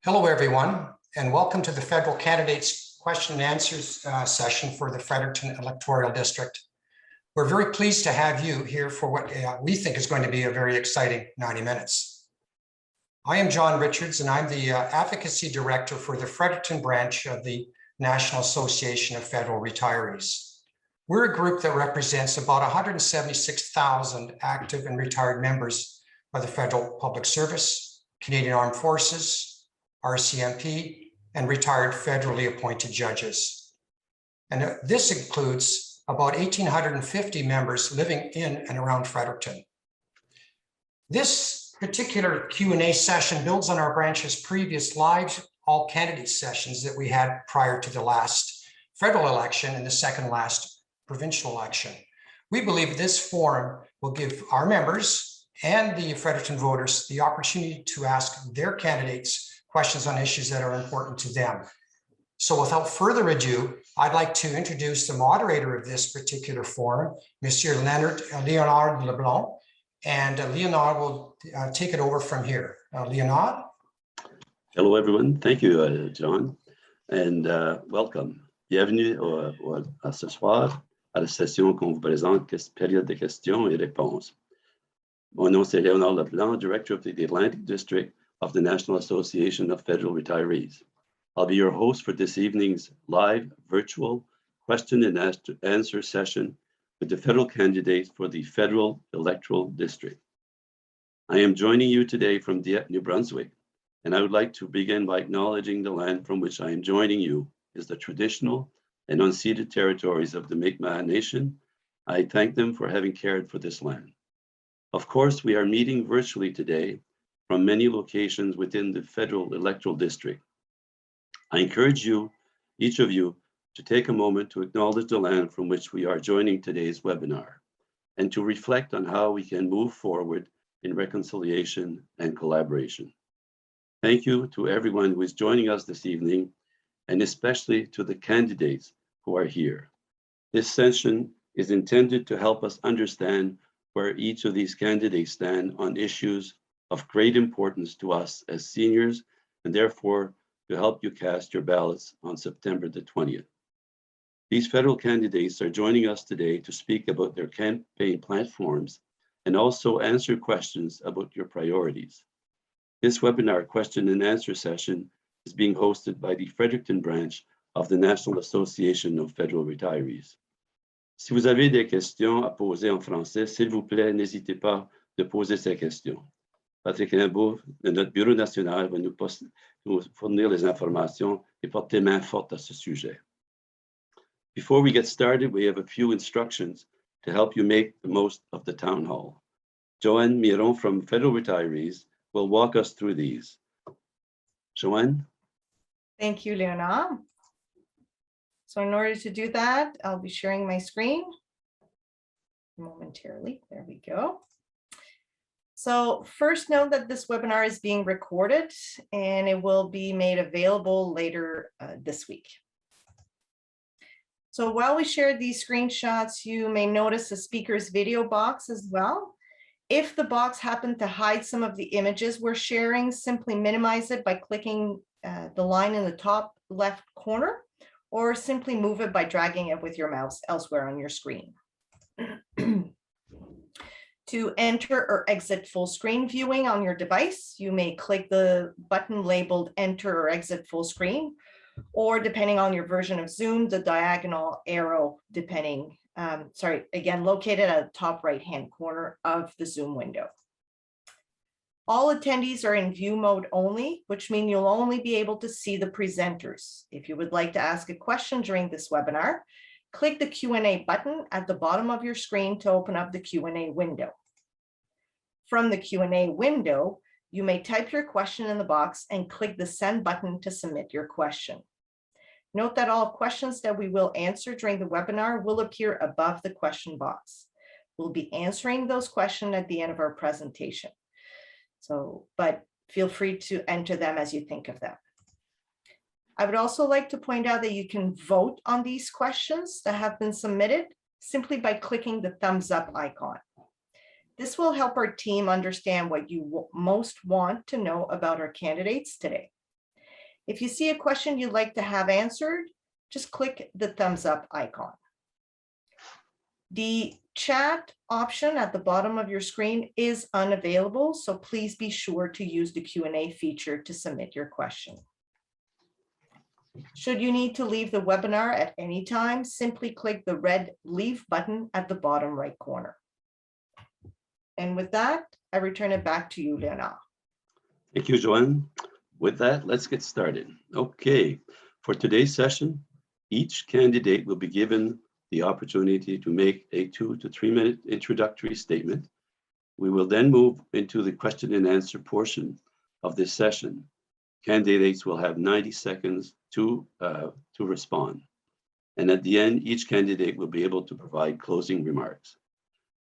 Hello, everyone, and welcome to the Federal Candidates Question and Answers session for the Fredericton Electoral District. We're very pleased to have you here for what we think is going to be a very exciting 90 minutes. I am John Richards, and I'm the Advocacy Director for the Fredericton Branch of the National Association of Federal Retirees. We're a group that represents about 176,000 active and retired members of the Federal Public Service, Canadian Armed Forces, RCMP, and retired federally appointed judges. And this includes about 1,850 members living in and around Fredericton. This particular Q&A session builds on our branch's previous live all candidate sessions that we had prior to the last federal election and the second last provincial election. We believe this forum will give our members and the Fredericton voters the opportunity to ask their candidates questions on issues that are important to them. So without further ado, I'd like to introduce the moderator of this particular forum, Monsieur Leonard Leblanc, and Leonard will take it over from here. Leonard? Hello, everyone. Thank you, John, and welcome. Bienvenue à ce soir à la session qu'on vous présente, période de questions et réponses. Mon nom c'est Léonard Leblanc, Director of the Atlantic District of the National Association of Federal Retirees. I'll be your host for this evening's live virtual question and answer session with the federal candidates for the Federal Electoral District. I am joining you today from Dieppe, New Brunswick, and I would like to begin by acknowledging the land from which I am joining you is the traditional and unceded territories of the Mi'kmaq Nation. I thank them for having cared for this land. Of course, we are meeting virtually today from many locations within the Federal Electoral District. I encourage you, each of you, to take a moment to acknowledge the land from which we are joining today's webinar and to reflect on how we can move forward in reconciliation and collaboration. Thank you to everyone who is joining us this evening, and especially to the candidates who are here. This session is intended to help us understand where each of these candidates stand on issues of great importance to us as seniors, and therefore to help you cast your ballots on September the 20th. These federal candidates are joining us today to speak about their campaign platforms and also answer questions about your priorities. This webinar question and answer session is being hosted by the Fredericton Branch of the National Association of Federal Retirees. Si vous avez des questions à poser en français, s'il vous plaît, n'hésitez pas de poser ces questions. Patrick Rimbaud, de notre bureau national, va nous fournir les informations et porter main forte à ce sujet. Before we get started, we have a few instructions to help you make the most of the town hall. Joanne Miron from Federal Retirees will walk us through these. Joanne? Thank you, Leonard. So in order to do that, I'll be sharing my screen momentarily. There we go. So first note that this webinar is being recorded and it will be made available later this week. So while we share these screenshots, you may notice the speaker's video box as well. If the box happened to hide some of the images we're sharing, simply minimize it by clicking the line in the top left corner, or simply move it by dragging it with your mouse elsewhere on your screen. To enter or exit full screen viewing on your device, you may click the button labeled Enter or Exit Full Screen, or depending on your version of Zoom, the diagonal arrow located at the top right-hand corner of the Zoom window. All attendees are in view mode only, which means you'll only be able to see the presenters. If you would like to ask a question during this webinar, click the Q&A button at the bottom of your screen to open up the Q&A window. From the Q&A window, you may type your question in the box and click the Send button to submit your question. Note that all questions that we will answer during the webinar will appear above the question box. We'll be answering those questions at the end of our presentation. But feel free to enter them as you think of them. I would also like to point out that you can vote on these questions that have been submitted simply by clicking the thumbs up icon. This will help our team understand what you most want to know about our candidates today. If you see a question you'd like to have answered, just click the thumbs up icon. The chat option at the bottom of your screen is unavailable, so please be sure to use the Q&A feature to submit your question. Should you need to leave the webinar at any time, simply click the red Leave button at the bottom right corner. And with that, I return it back to you, Léonard. Thank you, Joanne. With that, let's get started. Okay, for today's session, each candidate will be given the opportunity to make a 2 to 3 minute introductory statement. We will then move into the question and answer portion of this session. Candidates will have 90 seconds to respond. And at the end, each candidate will be able to provide closing remarks.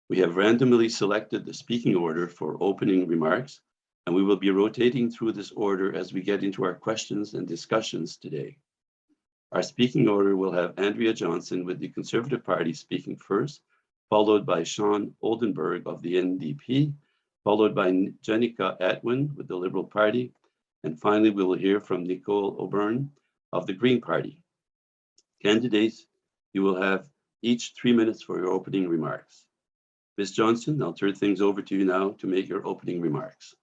We have randomly selected the speaking order for opening remarks, and we will be rotating through this order as we get into our questions and discussions today. Our speaking order will have Andrea Johnson with the Conservative Party speaking first, followed by Shawn Oldenburg of the Ndp, followed by Jenica Atwin with the Liberal Party, and finally we will hear from Nicole O'Byrne of the Green Party. Candidates, you will have each 3 minutes for your opening remarks. Ms. Johnson, I'll turn things over to you now to make your opening remarks.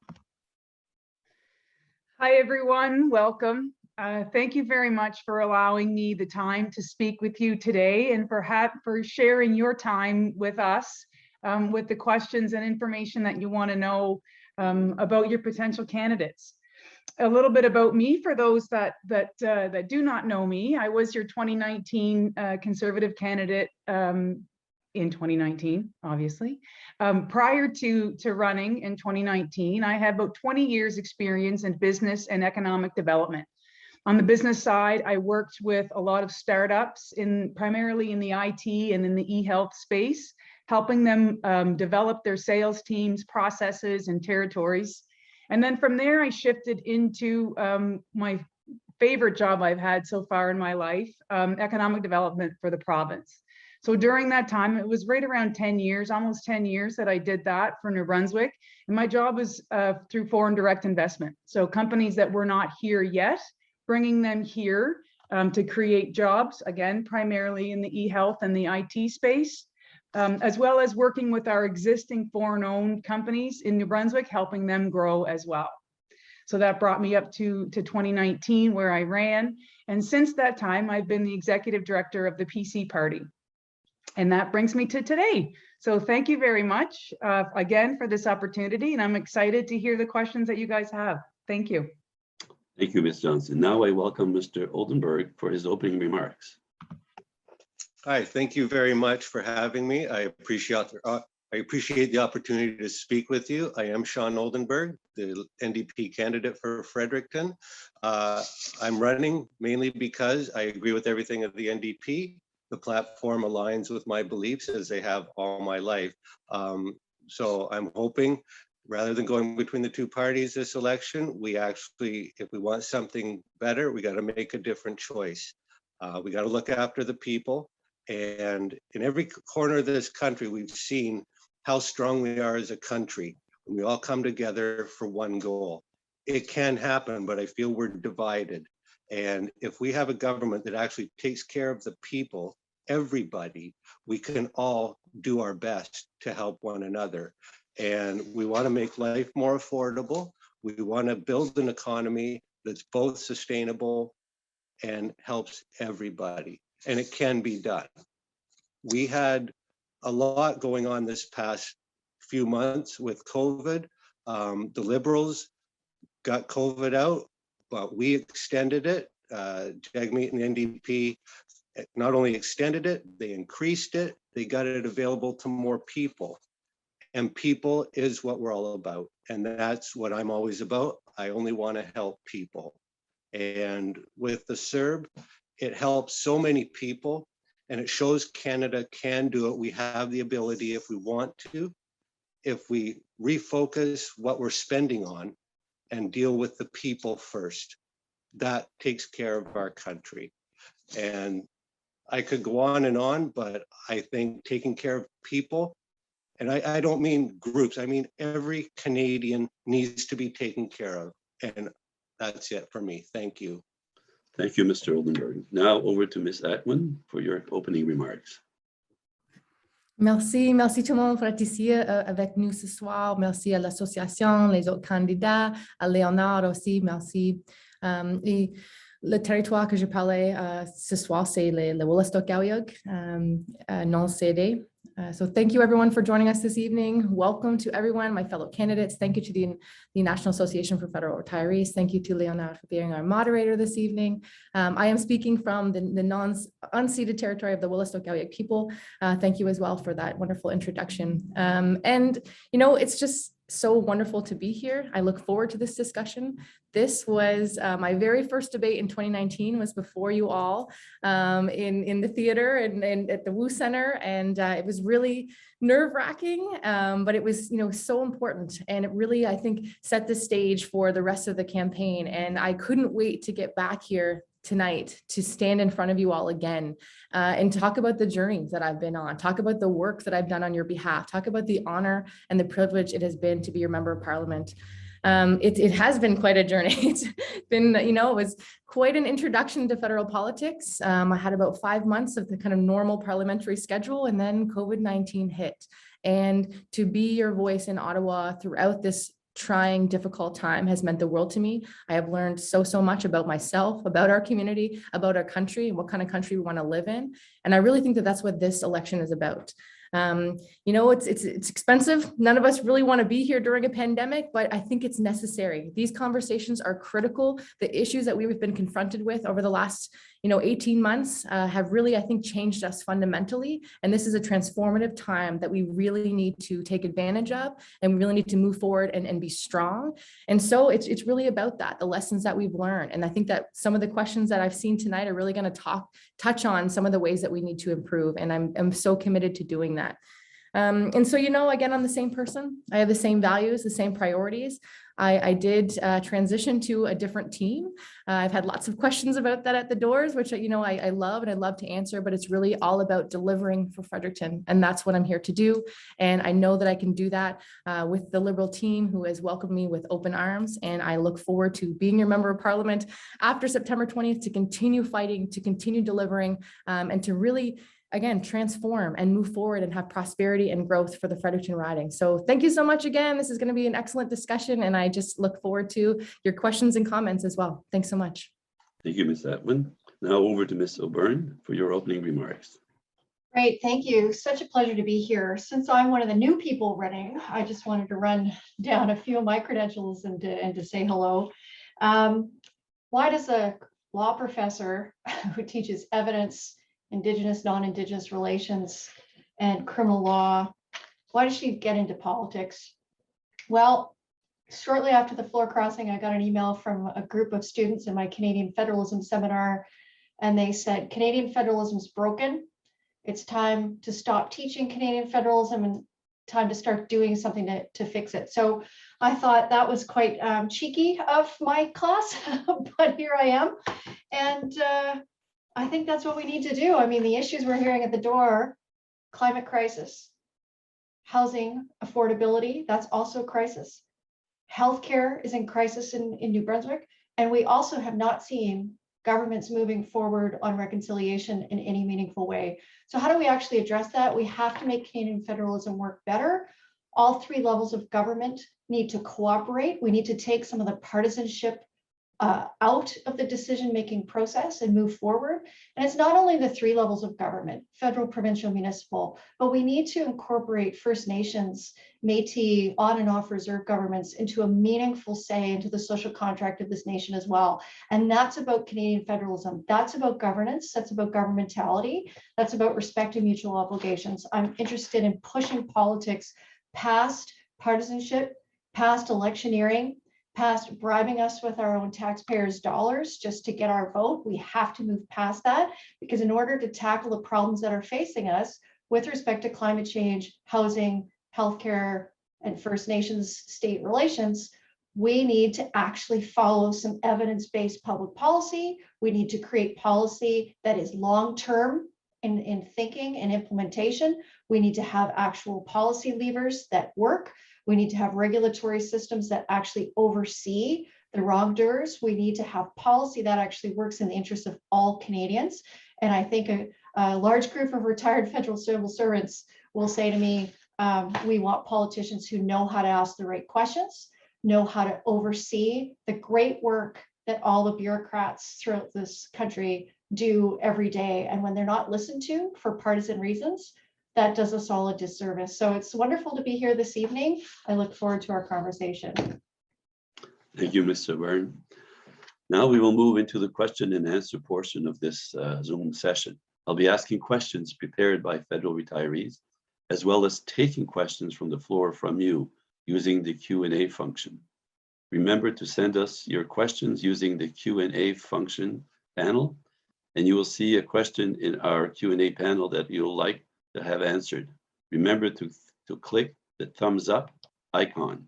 Hi, everyone. Welcome. Thank you very much for allowing me the time to speak with you today and for sharing your time with us with the questions and information that you want to know about your potential candidates. A little bit about me for those that do not know me. I was your 2019 Conservative candidate in 2019, obviously. Prior to running in 2019, I had about 20 years experience in business and economic development. On the business side, I worked with a lot of startups primarily in the IT and in the e-health space, helping them develop their sales teams, processes, and territories. And then from there, I shifted into my favorite job I've had so far in my life, economic development for the province. So during that time, it was right around 10 years, almost 10 years that I did that for New Brunswick. And my job was through foreign direct investment. So companies that were not here yet, bringing them here to create jobs, again, primarily in the e-health and the IT space, as well as working with our existing foreign-owned companies in New Brunswick, helping them grow as well. So that brought me up to 2019, where I ran. And since that time, I've been the executive director of the PC Party. And that brings me to today. So thank you very much again for this opportunity. And I'm excited to hear the questions that you guys have. Thank you. Thank you, Ms. Johnson. Now I welcome Mr. Oldenburg for his opening remarks. Hi, thank you very much for having me. I appreciate the opportunity to speak with you. I am Shawn Oldenburg, the Ndp candidate for Fredericton. I'm running mainly because I agree with everything of the Ndp. The platform aligns with my beliefs as they have all my life. So I'm hoping, rather than going between the two parties this election, we actually, if we want something better, we got to make a different choice. We got to look after the people. And in every corner of this country, we've seen how strong we are as a country when we all come together for one goal. It can happen, but I feel we're divided. And if we have a government that actually takes care of the people, everybody, we can all do our best to help one another. And we want to make life more affordable. We want to build an economy that's both sustainable and helps everybody. And it can be done. We had a lot going on this past few months with COVID. The Liberals got COVID out, but we extended it. Jagmeet and Ndp not only extended it, they increased it, they got it available to more people. And people is what we're all about. And that's what I'm always about. I only want to help people. And with the CERB, it helps so many people, and it shows Canada can do it. We have the ability if we want to, if we refocus what we're spending on and deal with the people first. That takes care of our country. And I could go on, but I think taking care of people, and I don't mean groups, I mean every Canadian needs to be taken care of. And that's it for me. Thank you. Thank you, Mr. Oldenburg. Now over to Ms. Atwin for your opening remarks. Merci, merci tout le monde pour être ici avec nous ce soir. Merci à l'association, les autres candidats, à Léonard aussi, merci. Et le territoire que je parlais ce soir, c'est le Wolastoqiyik, non-cédé. So thank you everyone for joining us this evening. Welcome to everyone, my fellow candidates. Thank you to the National Association for Federal Retirees. Thank you to Leonard for being our moderator this evening. I am speaking from the unceded territory of the Wolastoqiyik people. Thank you as well for that wonderful introduction. And you know, it's just so wonderful to be here. I look forward to this discussion. This was my very first debate in 2019, was before you all in the theater and at the Wu Center. And it was really nerve-wracking, but it was, you know, so important. And it really, I think, set the stage for the rest of the campaign. And I couldn't wait to get back here tonight to stand in front of you all again and talk about the journeys that I've been on, talk about the work that I've done on your behalf, talk about the honor and the privilege it has been to be your member of parliament. It has been quite a journey. It's been, you know, it was quite an introduction to federal politics. I had about 5 months of the kind of normal parliamentary schedule, and then COVID-19 hit. And to be your voice in Ottawa throughout this trying, difficult time has meant the world to me. I have learned so much about myself, about our community, about our country, and what kind of country we want to live in. And I really think that that's what this election is about. You know, it's expensive. None of us really want to be here during a pandemic, but I think it's necessary. These conversations are critical. The issues that we've been confronted with over the last, 18 months have really, I think, changed us fundamentally. And this is a transformative time that we really need to take advantage of, and we really need to move forward and be strong. And so it's really about that, the lessons that we've learned. And I think that some of the questions that I've seen tonight are really going to touch on some of the ways that we need to improve. And I'm so committed to doing that. And so, again, I'm the same person. I have the same values, the same priorities. I did transition to a different team. I've had lots of questions about that at the doors, which, I love and I love to answer, but it's really all about delivering for Fredericton. And that's what I'm here to do. And I know that I can do that with the Liberal team, who has welcomed me with open arms. And I look forward to being your member of parliament after September 20th to continue fighting, to continue delivering, and to really, again, transform and move forward and have prosperity and growth for the Fredericton riding. So thank you so much again. This is going to be an excellent discussion, and I just look forward to your questions and comments as well. Thanks so much. Thank you, Ms. Atwin. Now over to Ms. O'Byrne for your opening remarks. Great, thank you. Such a pleasure to be here. Since I'm one of the new people running, I just wanted to run down a few of my credentials and to say hello. Why does a law professor who teaches evidence, Indigenous, non-Indigenous relations, and criminal law, why did she get into politics? Well, shortly after the floor crossing, I got an email from a group of students in my Canadian federalism seminar, and they said, Canadian federalism is broken. It's time to stop teaching Canadian federalism and time to start doing something to fix it. So I thought that was quite cheeky of my class, but here I am. And I think that's what we need to do. I mean, the issues we're hearing at the door, climate crisis, housing affordability, that's also a crisis. Healthcare is in crisis in New Brunswick. And we also have not seen governments moving forward on reconciliation in any meaningful way. So how do we actually address that? We have to make Canadian federalism work better. All three levels of government need to cooperate. We need to take some of the partisanship out of the decision-making process and move forward. And it's not only the three levels of government, federal, provincial, municipal, but we need to incorporate First Nations, Métis, on and off reserve governments into a meaningful say into the social contract of this nation as well. And that's about Canadian federalism. That's about governance. That's about governmentality. That's about respecting mutual obligations. I'm interested in pushing politics past partisanship, past electioneering, past bribing us with our own taxpayers' dollars just to get our vote. We have to move past that, because in order to tackle the problems that are facing us with respect to climate change, housing, healthcare, and First Nations state relations, we need to actually follow some evidence-based public policy. We need to create policy that is long-term in thinking and implementation. We need to have actual policy levers that work. We need to have regulatory systems that actually oversee the wrongdoers. We need to have policy that actually works in the interest of all Canadians. And I think a large group of retired federal civil servants will say to me, we want politicians who know how to ask the right questions, know how to oversee the great work that all the bureaucrats throughout this country do every day. And when they're not listened to for partisan reasons, that does us all a disservice. So it's wonderful to be here this evening. I look forward to our conversation. Thank you, Mr. O'Byrne. Now we will move into the question and answer portion of this Zoom session. I'll be asking questions prepared by federal retirees, as well as taking questions from the floor from you using the Q&A function. Remember to send us your questions using the Q&A function panel, and you will see a question in our Q&A panel that you'll like to have answered. Remember to click the thumbs up icon.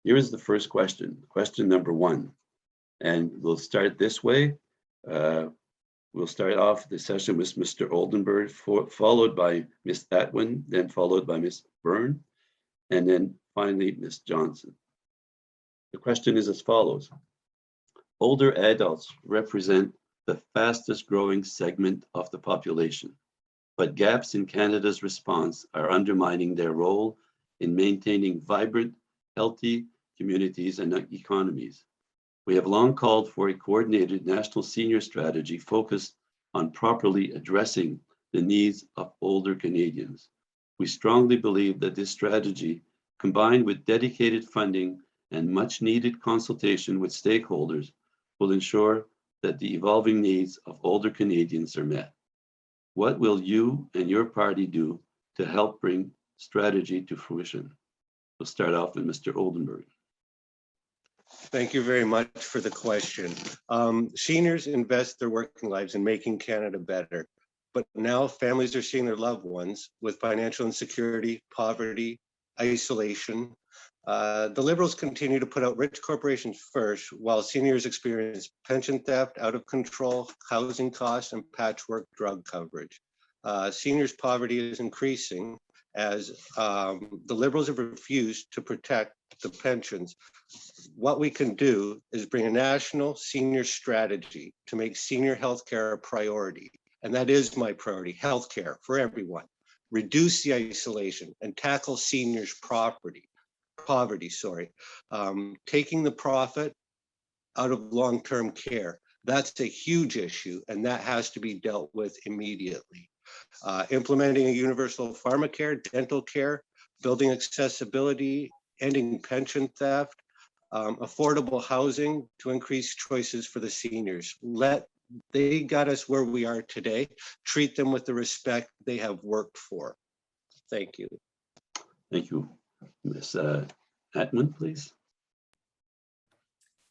Here is the first question, question number 1. And we'll start this way. We'll start off the session with Mr. Oldenburg, followed by Ms. Atwin, then followed by Ms. Byrne, and then finally Ms. Johnson. The question is as follows. Older adults represent the fastest growing segment of the population, but gaps in Canada's response are undermining their role in maintaining vibrant, healthy communities and economies. We have long called for a coordinated national senior strategy focused on properly addressing the needs of older Canadians. We strongly believe that this strategy, combined with dedicated funding and much needed consultation with stakeholders, will ensure that the evolving needs of older Canadians are met. What will you and your party do to help bring strategy to fruition? We'll start off with Mr. Oldenburg. Thank you very much for the question. Seniors invest their working lives in making Canada better, but now families are seeing their loved ones with financial insecurity, poverty, isolation. The Liberals continue to put out rich corporations first, while seniors experience pension theft, out of control, housing costs, and patchwork drug coverage. Seniors' poverty is increasing as the Liberals have refused to protect the pensions. What we can do is bring a national senior strategy to make senior healthcare a priority. And that is my priority, healthcare for everyone. Reduce the isolation and tackle seniors' poverty, taking the profit out of long-term care. That's a huge issue, and that has to be dealt with immediately. Implementing a universal pharmacare, dental care, building accessibility, ending pension theft, affordable housing to increase choices for the seniors. They got us where we are today. Treat them with the respect they have worked for. Thank you. Thank you. Ms. Atwin, please.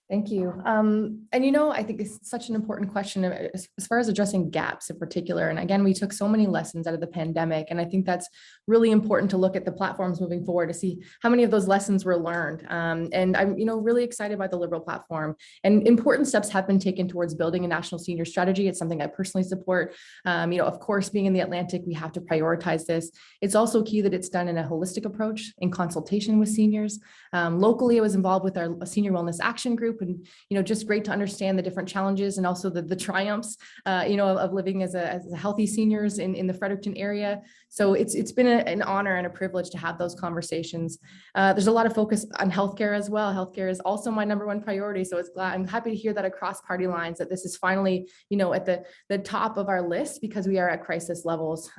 Thank you. And you know, I think it's such an important question as far as addressing gaps in particular. And again, we took so many lessons out of the pandemic, and I think that's really important to look at the platforms moving forward to see how many of those lessons were learned. And I'm, really excited by the Liberal platform, and important steps have been taken towards building a national senior strategy. It's something I personally support. Of course, being in the Atlantic, we have to prioritize this. It's also key that it's done in a holistic approach in consultation with seniors. Locally, I was involved with our Senior Wellness Action Group, and just great to understand the different challenges and also the triumphs of living as a healthy seniors in the Fredericton area. So it's been an honor and a privilege to have those conversations. There's a lot of focus on healthcare as well. Healthcare is also my #1 priority, so I'm happy to hear that across party lines that this is finally at the top of our list, because we are at crisis levels.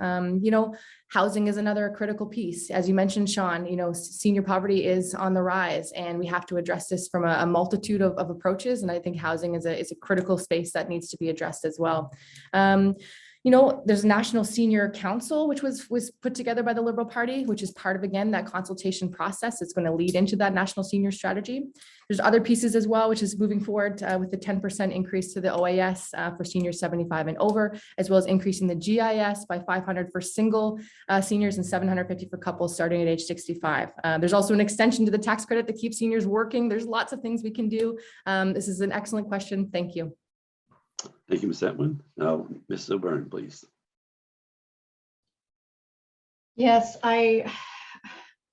Housing is another critical piece. As you mentioned, Shawn, senior poverty is on the rise, and we have to address this from a multitude of approaches. And I think housing is a critical space that needs to be addressed as well. There's a National Senior Council, which was put together by the Liberal Party, which is part of, again, that consultation process. It's going to lead into that national senior strategy. There's other pieces as well, which is moving forward with the 10% increase to the OAS for seniors 75 and over, as well as increasing the GIS by $500 for single seniors and $750 for couples starting at age 65. There's also an extension to the tax credit to keep seniors working. There's lots of things we can do. This is an excellent question. Thank you. Thank you, Ms. Atwin. Now, Ms. O'Byrne, please. Yes,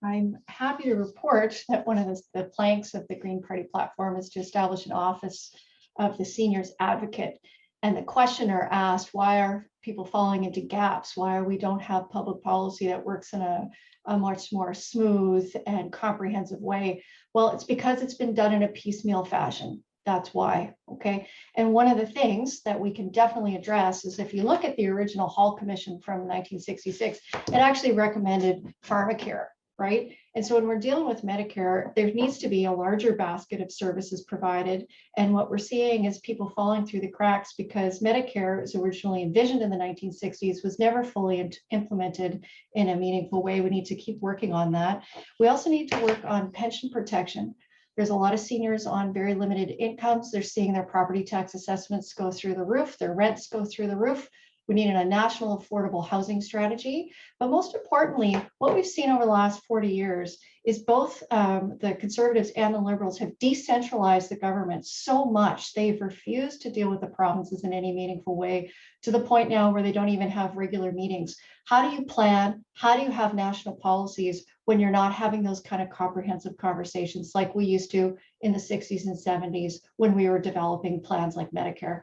I'm happy to report that one of the planks of the Green Party platform is to establish an office of the seniors advocate. And the questioner asked, why are people falling into gaps? Why we don't have public policy that works in a much more smooth and comprehensive way? Well, it's because it's been done in a piecemeal fashion. That's why, okay? And one of the things that we can definitely address is if you look at the original Hall Commission from 1966, it actually recommended Pharmacare, right? And so when we're dealing with Medicare, there needs to be a larger basket of services provided. And what we're seeing is people falling through the cracks because Medicare, as originally envisioned in the 1960s, was never fully implemented in a meaningful way. We need to keep working on that. We also need to work on pension protection. There's a lot of seniors on very limited incomes. They're seeing their property tax assessments go through the roof, their rents go through the roof. We need a national affordable housing strategy. But most importantly, what we've seen over the last 40 years is both the Conservatives and the Liberals have decentralized the government so much. They've refused to deal with the provinces in any meaningful way, to the point now where they don't even have regular meetings. How do you plan? How do you have national policies when you're not having those kind of comprehensive conversations like we used to in the 60s and 70s when we were developing plans like Medicare?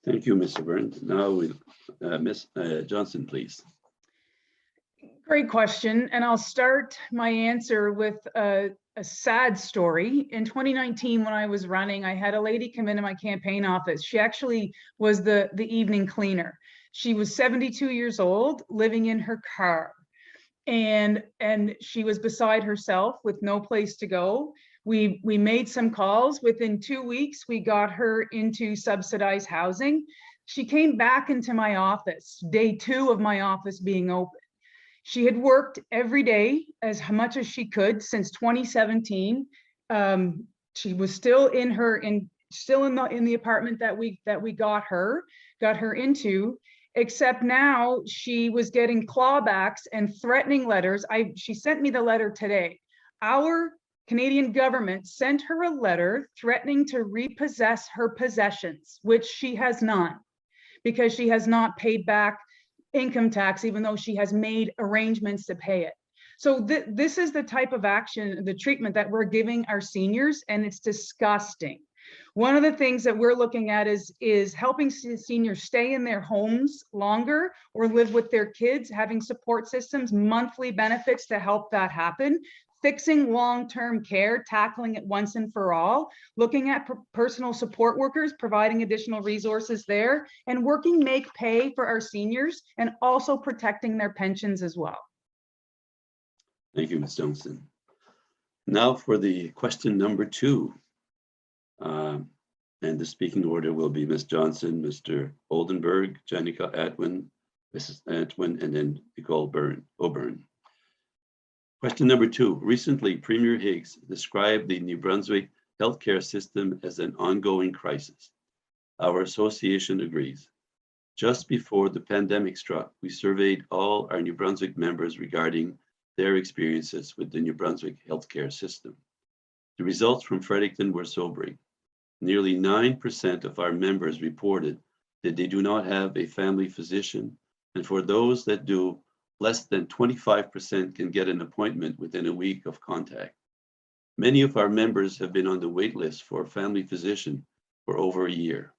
Thank you, Mr. O'Byrne. Now, Ms. Johnson, please. Great question. And I'll start my answer with a sad story. In 2019, when I was running, I had a lady come into my campaign office. She actually was the evening cleaner. She was 72 years old, living in her car. And she was beside herself with no place to go. We made some calls. Within 2 weeks, we got her into subsidized housing. She came back into my office, day 2 of my office being open. She had worked every day as much as she could since 2017. She was still in the apartment that we got her into, except now she was getting clawbacks and threatening letters. She sent me the letter today. Our Canadian government sent her a letter threatening to repossess her possessions, which she has not, because she has not paid back income tax, even though she has made arrangements to pay it. So this is the type of action, the treatment that we're giving our seniors, and it's disgusting. One of the things that we're looking at is helping seniors stay in their homes longer or live with their kids, having support systems, monthly benefits to help that happen, fixing long-term care, tackling it once and for all, looking at personal support workers, providing additional resources there, and working make pay for our seniors, and also protecting their pensions as well. Thank you, Ms. Johnson. Now for the question number 2. And the speaking order will be Ms. Johnson, Mr. Oldenburg, Jenica Atwin, Mrs. Atwin, and then Nicole O'Byrne. Question number 2. Recently, Premier Higgs described the New Brunswick healthcare system as an ongoing crisis. Our association agrees. Just before the pandemic struck, we surveyed all our New Brunswick members regarding their experiences with the New Brunswick healthcare system. The results from Fredericton were sobering. Nearly 9% of our members reported that they do not have a family physician, and for those that do, less than 25% can get an appointment within a week of contact. Many of our members have been on the wait list for a family physician for over a year.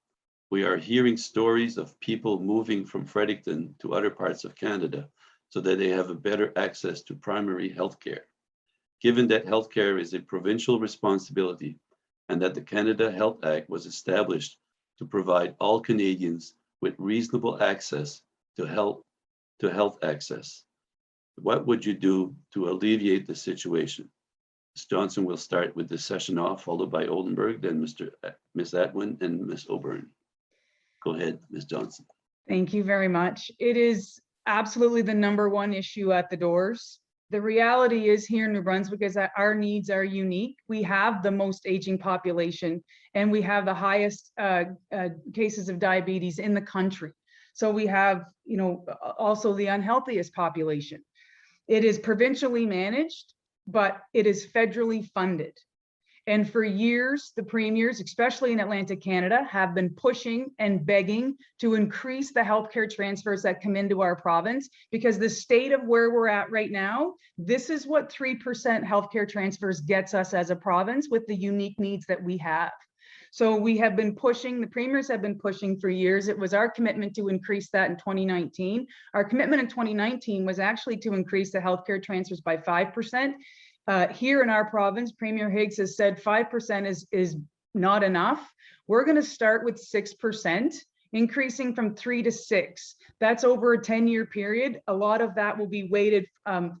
We are hearing stories of people moving from Fredericton to other parts of Canada so that they have a better access to primary health care. Given that healthcare is a provincial responsibility and that the Canada Health Act was established to provide all Canadians with reasonable access to health access, what would you do to alleviate the situation? Ms. Johnson will start with the session off, followed by Oldenburg, then Ms. Atwin, and Ms. O'Byrne. Go ahead, Ms. Johnson. Thank you very much. It is absolutely the #1 issue at the doors. The reality is here in New Brunswick is that our needs are unique. We have the most aging population, and we have the highest cases of diabetes in the country. So we have, also the unhealthiest population. It is provincially managed, but it is federally funded. And for years, the premiers, especially in Atlantic Canada, have been pushing and begging to increase the healthcare transfers that come into our province, because the state of where we're at right now, this is what 3% healthcare transfers gets us as a province with the unique needs that we have. So we have been pushing, the premiers have been pushing for years. It was our commitment to increase that in 2019. Our commitment in 2019 was actually to increase the healthcare transfers by 5%. Here in our province, Premier Higgs has said 5% is not enough. We're going to start with 6%, increasing from 3 to 6. That's over a 10-year period. A lot of that will be weighted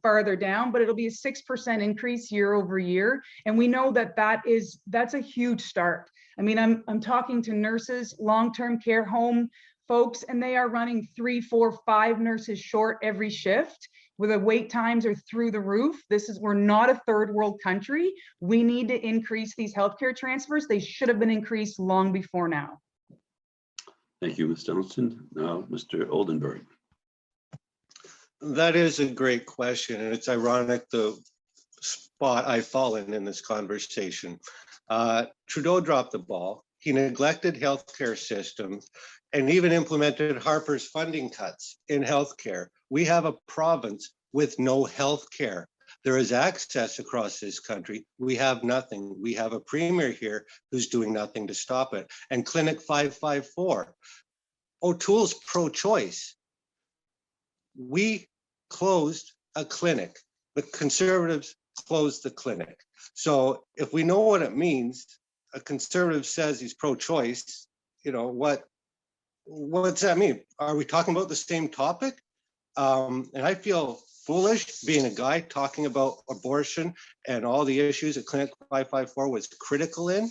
farther down, but it'll be a 6% increase year over year. And we know that that's a huge start. I mean, I'm talking to nurses, long-term care home folks, and they are running 3, 4, 5 nurses short every shift, where the wait times are through the roof. We're not a third world country. We need to increase these healthcare transfers. They should have been increased long before now. Thank you, Ms. Johnson. Now, Mr. Oldenburg. That is a great question, and it's ironic the spot I fall in this conversation. Trudeau dropped the ball. He neglected healthcare systems and even implemented Harper's funding cuts in healthcare. We have a province with no healthcare. There is access across this country. We have nothing. We have a premier here who's doing nothing to stop it. And Clinic 554, O'Toole's pro-choice. We closed a clinic. The Conservatives closed the clinic. So if we know what it means, a Conservative says he's pro-choice, you know, what's that mean? Are we talking about the same topic? And I feel foolish being a guy talking about abortion and all the issues that Clinic 554 was critical in,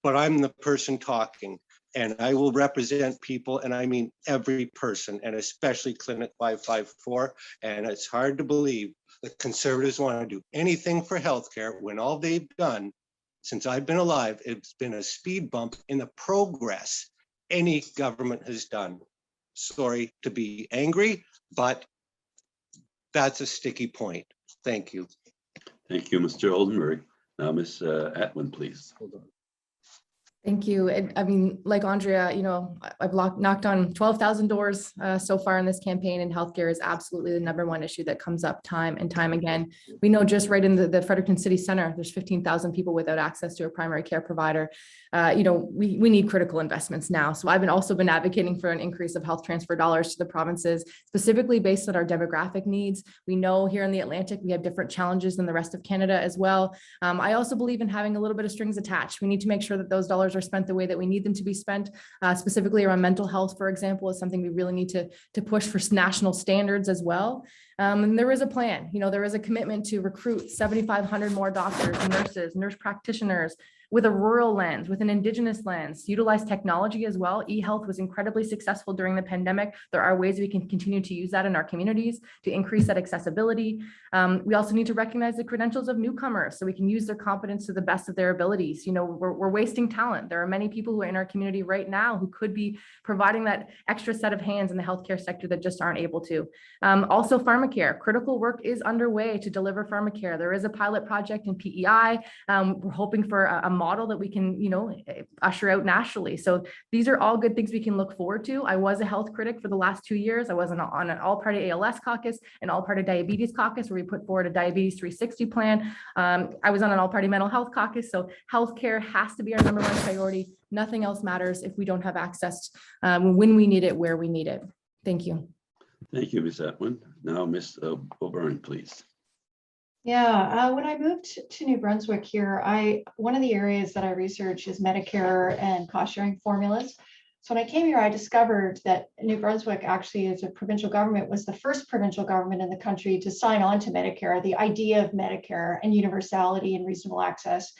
but I'm the person talking, and I will represent people, and I mean every person, and especially Clinic 554. And it's hard to believe that Conservatives want to do anything for healthcare when all they've done since I've been alive, it's been a speed bump in the progress any government has done. Sorry to be angry, but that's a sticky point. Thank you. Thank you, Mr. Oldenburg. Now, Ms. Atwin, please. Hold on. Thank you. I mean, like Andrea, you know, I've knocked on 12,000 doors so far in this campaign, and healthcare is absolutely the #1 issue that comes up time and time again. We know just right in the Fredericton City Center, there's 15,000 people without access to a primary care provider. You know, we need critical investments now. So I've also been advocating for an increase of health transfer dollars to the provinces, specifically based on our demographic needs. We know here in the Atlantic, we have different challenges than the rest of Canada as well. I also believe in having a little bit of strings attached. We need to make sure that those dollars are spent the way that we need them to be spent, specifically around mental health, for example, is something we really need to push for national standards as well. And there is a plan, you know, there is a commitment to recruit 7,500 more doctors, nurses, nurse practitioners, with a rural lens, with an Indigenous lens, utilize technology as well. E-health was incredibly successful during the pandemic. There are ways we can continue to use that in our communities to increase that accessibility. We also need to recognize the credentials of newcomers so we can use their competence to the best of their abilities. You know, we're wasting talent. There are many people who are in our community right now who could be providing that extra set of hands in the healthcare sector that just aren't able to. Also, Pharmacare. Critical work is underway to deliver Pharmacare. There is a pilot project in PEI. We're hoping for a model that we can, you know, usher out nationally. So these are all good things we can look forward to. I was a health critic for the last 2 years. I was on an all-party ALS caucus, an all-party diabetes caucus, where we put forward a diabetes 360 plan. I was on an all-party mental health caucus. So healthcare has to be our #1 priority. Nothing else matters if we don't have access when we need it, where we need it. Thank you. Thank you, Ms. Atwin. Now, Ms. O'Byrne, please. Yeah, when I moved to New Brunswick here, one of the areas that I research is Medicare and cost sharing formulas. So when I came here, I discovered that New Brunswick actually, as a provincial government, was the first provincial government in the country to sign on to Medicare, the idea of Medicare and universality and reasonable access,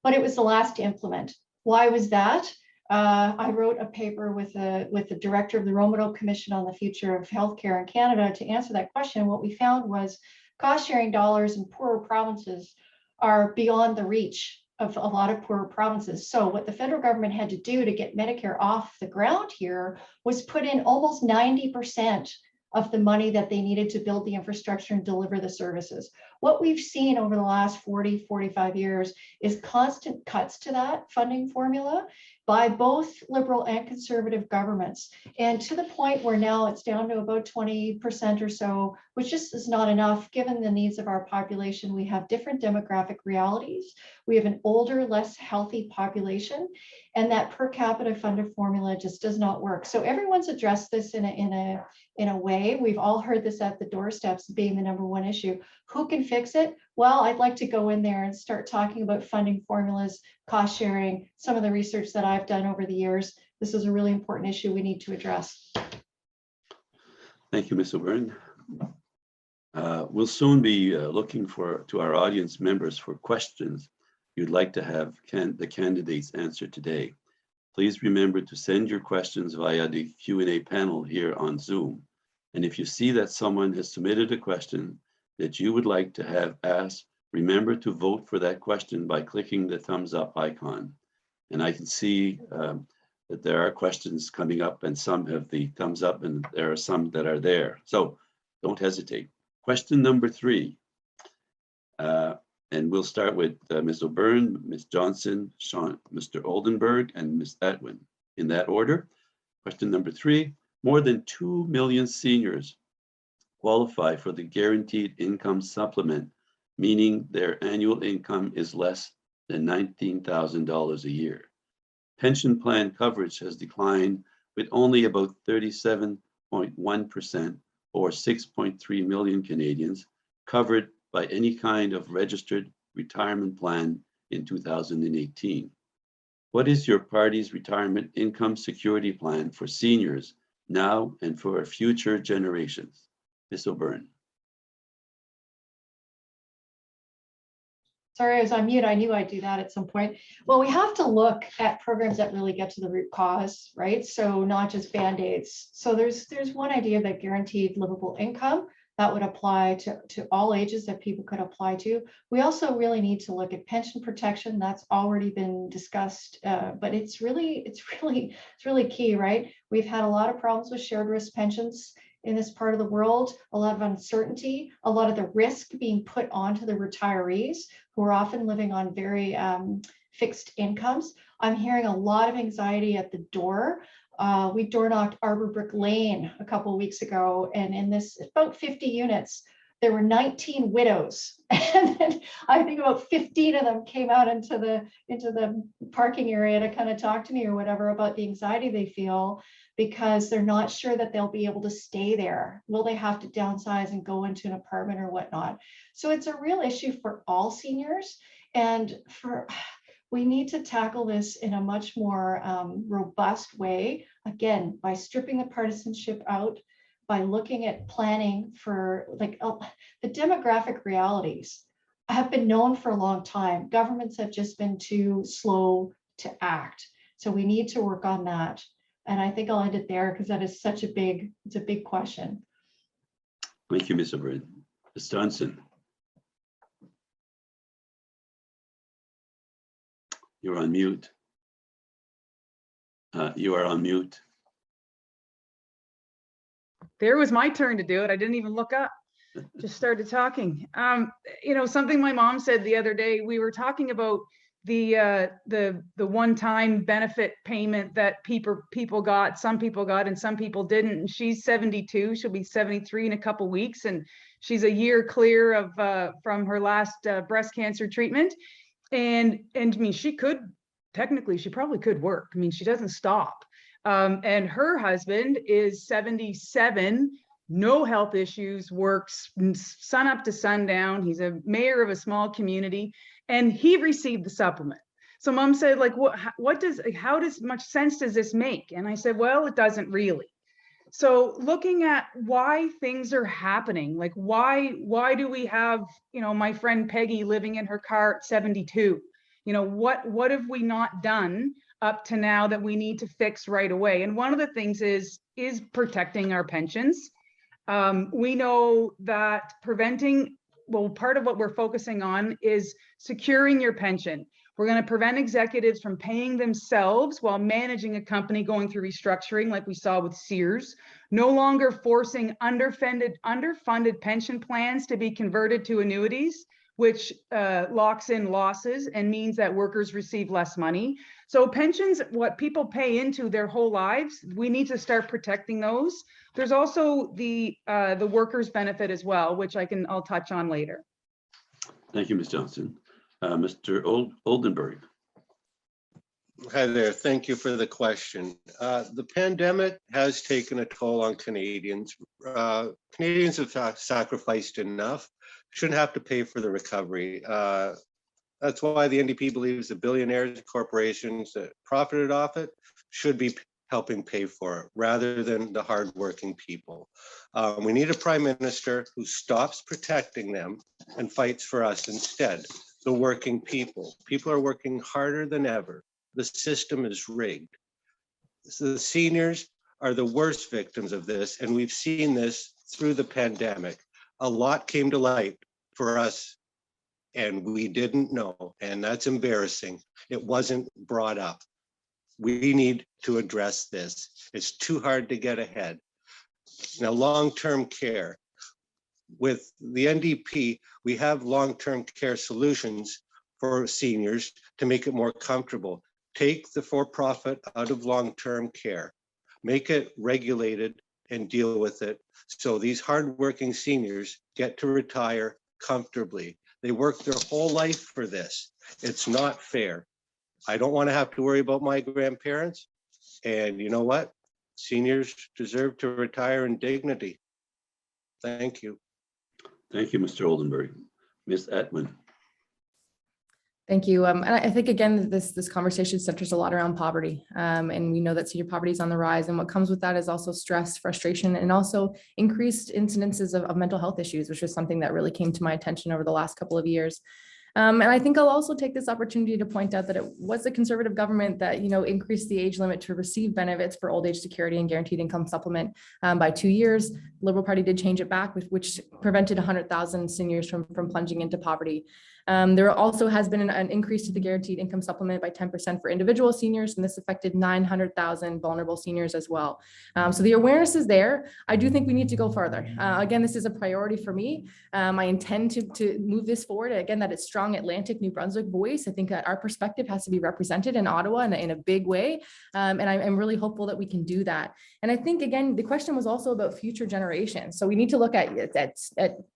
but it was the last to implement. Why was that? I wrote a paper with the director of the Romano Commission on the Future of Healthcare in Canada to answer that question. What we found was cost sharing dollars in poorer provinces are beyond the reach of a lot of poorer provinces. So what the federal government had to do to get Medicare off the ground here was put in almost 90% of the money that they needed to build the infrastructure and deliver the services. What we've seen over the last 40, 45 years is constant cuts to that funding formula by both Liberal and Conservative governments. And to the point where now it's down to about 20% or so, which just is not enough given the needs of our population. We have different demographic realities. We have an older, less healthy population, and that per capita funded formula just does not work. So everyone's addressed this in a way. We've all heard this at the doorsteps being the #1 issue. Who can fix it? Well, I'd like to go in there and start talking about funding formulas, cost sharing, some of the research that I've done over the years. This is a really important issue we need to address. Thank you, Ms. O'Byrne. We'll soon be looking to our audience members for questions you'd like to have the candidates answer today. Please remember to send your questions via the Q&A panel here on Zoom. And if you see that someone has submitted a question that you would like to have asked, remember to vote for that question by clicking the thumbs up icon. And I can see that there are questions coming up, and some have the thumbs up, and there are some that are there. So don't hesitate. Question number 3. And we'll start with Ms. O'Byrne, Ms. Johnson, Mr. Oldenburg, and Ms. Atwin. In that order. Question number 3, more than 2 million seniors qualify for the guaranteed income supplement, meaning their annual income is less than $19,000 a year. Pension plan coverage has declined, with only about 37.1% or 6.3 million Canadians covered by any kind of registered retirement plan in 2018. What is your party's retirement income security plan for seniors now and for future generations? Ms. O'Byrne. Sorry, I was on mute. I knew I'd do that at some point. Well, we have to look at programs that really get to the root cause, right? So not just Band-Aids. So there's one idea that guaranteed livable income that would apply to all ages that people could apply to. We also really need to look at pension protection. That's already been discussed, but it's really key, right? We've had a lot of problems with shared risk pensions in this part of the world, a lot of uncertainty, a lot of the risk being put onto the retirees who are often living on very fixed incomes. I'm hearing a lot of anxiety at the door. We door knocked Arbor Brook Lane a couple of weeks ago, and in this about 50 units, there were 19 widows, and then I think about 15 of them came out into the parking area to kind of talk to me or whatever about the anxiety they feel because they're not sure that they'll be able to stay there. Will they have to downsize and go into an apartment or whatnot? So it's a real issue for all seniors, and we need to tackle this in a much more robust way, again, by stripping the partisanship out, by looking at planning for the demographic realities have been known for a long time. Governments have just been too slow to act. So we need to work on that. And I think I'll end it there because that is it's a big question. Thank you, Ms. O'Byrne. Ms. Johnson. You're on mute. You are on mute. There was my turn to do it. I didn't even look up. Just started talking. You know, something my mom said the other day, we were talking about the one-time benefit payment that people got, some people got and some people didn't. And she's 72, she'll be 73 in a couple weeks, and she's a year clear of from her last breast cancer treatment. And I mean, she probably could work. I mean, she doesn't stop. And her husband is 77, no health issues, works sun up to sundown. He's a mayor of a small community, and he received the supplement. So mom said, like, how much sense does this make? And I said, well, it doesn't really. So looking at why things are happening, like why do we have, you know, my friend Peggy living in her car at 72? You know, what have we not done up to now that we need to fix right away? And one of the things is protecting our pensions. We know that part of what we're focusing on is securing your pension. We're going to prevent executives from paying themselves while managing a company going through restructuring, like we saw with Sears. No longer forcing underfunded pension plans to be converted to annuities, which locks in losses and means that workers receive less money. So pensions, what people pay into their whole lives, we need to start protecting those. There's also the workers' benefit as well, which I'll touch on later. Thank you, Ms. Johnson. Mr. Oldenburg. Hi there. Thank you for the question. The pandemic has taken a toll on Canadians. Canadians have sacrificed enough, shouldn't have to pay for the recovery. That's why the NDP believes the billionaires, corporations that profited off it should be helping pay for it rather than the hardworking people. We need a prime minister who stops protecting them and fights for us instead, the working people. People are working harder than ever. The system is rigged. So the seniors are the worst victims of this, and we've seen this through the pandemic. A lot came to light for us, and we didn't know, and that's embarrassing. It wasn't brought up. We need to address this. It's too hard to get ahead. Now, long-term care. With the NDP, we have long-term care solutions for seniors to make it more comfortable. Take the for-profit out of long-term care, make it regulated and deal with it so these hardworking seniors get to retire comfortably. They work their whole life for this. It's not fair. I don't want to have to worry about my grandparents. And you know what? Seniors deserve to retire in dignity. Thank you. Thank you, Mr. Oldenburg. Ms. Atwin. Thank you. And I think, again, this conversation centers a lot around poverty. And we know that senior poverty is on the rise. And what comes with that is also stress, frustration, and also increased incidences of mental health issues, which is something that really came to my attention over the last couple of years. And I think I'll also take this opportunity to point out that it was the Conservative government that, increased the age limit to receive benefits for old age security and guaranteed income supplement by 2 years. Liberal Party did change it back, which prevented 100,000 seniors from plunging into poverty. There also has been an increase to the guaranteed income supplement by 10% for individual seniors, and this affected 900,000 vulnerable seniors as well. So the awareness is there. I do think we need to go further. Again, this is a priority for me. I intend to move this forward. Again, that it's strong Atlantic New Brunswick voice. I think that our perspective has to be represented in Ottawa in a big way. And I'm really hopeful that we can do that. And I think, again, the question was also about future generations. So we need to look at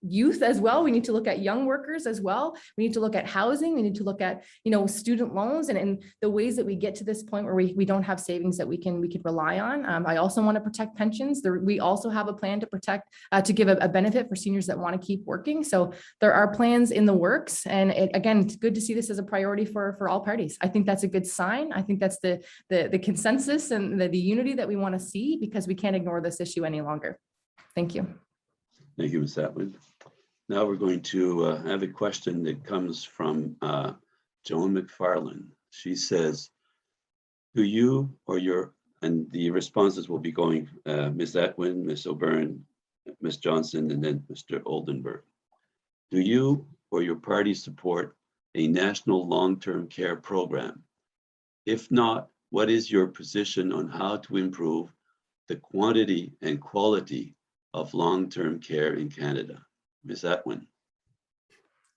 youth as well. We need to look at young workers as well. We need to look at housing. We need to look at, student loans and the ways that we get to this point where we don't have savings that we can rely on. I also want to protect pensions. We also have a plan to protect, to give a benefit for seniors that want to keep working. So there are plans in the works. And again, it's good to see this as a priority for all parties. I think that's a good sign. I think that's the consensus and the unity that we want to see, because we can't ignore this issue any longer. Thank you. Thank you, Ms. Atwood. Now we're going to have a question that comes from Joan McFarlane. She says, do you or and the responses will be going Ms. Atwin, Ms. O'Byrne, Ms. Johnson, and then Mr. Oldenburg. Do you or your party support a national long-term care program? If not, what is your position on how to improve the quantity and quality of long-term care in Canada? Ms. Atwin.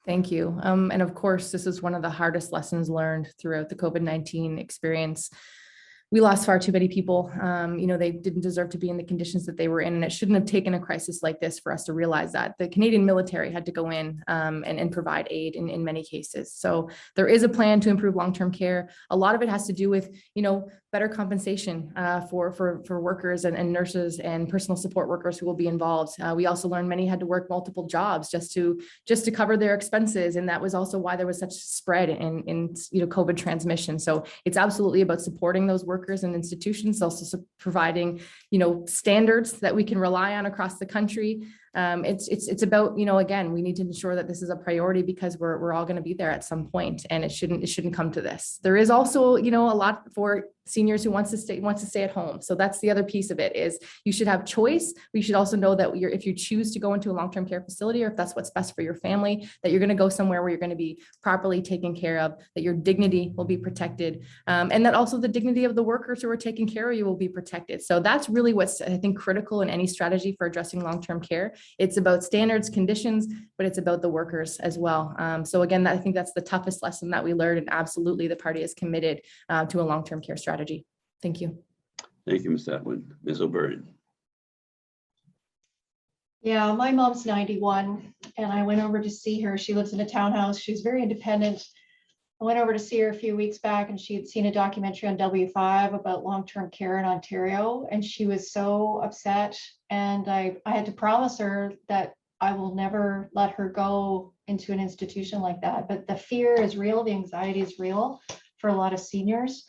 Thank you. And of course, this is one of the hardest lessons learned throughout the COVID-19 experience. We lost far too many people. They didn't deserve to be in the conditions that they were in, and it shouldn't have taken a crisis like this for us to realize that. The Canadian military had to go in and provide aid in many cases. So there is a plan to improve long-term care. A lot of it has to do with, better compensation for workers and nurses and personal support workers who will be involved. We also learned many had to work multiple jobs just to cover their expenses, and that was also why there was such spread in COVID transmission. So it's absolutely about supporting those workers and institutions, also providing standards that we can rely on across the country. It's about, again, we need to ensure that this is a priority, because we're all going to be there at some point, and it shouldn't come to this. There is also, a lot for seniors who wants to stay at home. So that's the other piece of it, is you should have choice. You should also know that if you choose to go into a long-term care facility, or if that's what's best for your family, that you're going to go somewhere where you're going to be properly taken care of, that your dignity will be protected, and that also the dignity of the workers who are taking care of you will be protected. So that's really what's, I think, critical in any strategy for addressing long-term care. It's about standards, conditions, but it's about the workers as well. So again, I think that's the toughest lesson that we learned, and absolutely the party is committed to a long-term care strategy. Thank you. Thank you, Ms. Atwin. Ms. O'Byrne. Yeah, my mom's 91 and I went over to see her. She lives in a townhouse. She's very independent. I went over to see her a few weeks back and she had seen a documentary on W5 about long-term care in Ontario, and she was so upset. And I had to promise her that I will never let her go into an institution like that. But the fear is real, the anxiety is real for a lot of seniors.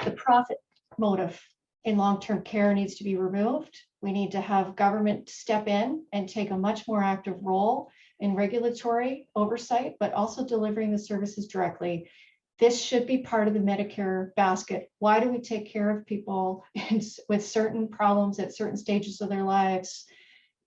The profit motive in long-term care needs to be removed. We need to have government step in and take a much more active role in regulatory oversight, but also delivering the services directly. This should be part of the Medicare basket. Why do we take care of people with certain problems at certain stages of their lives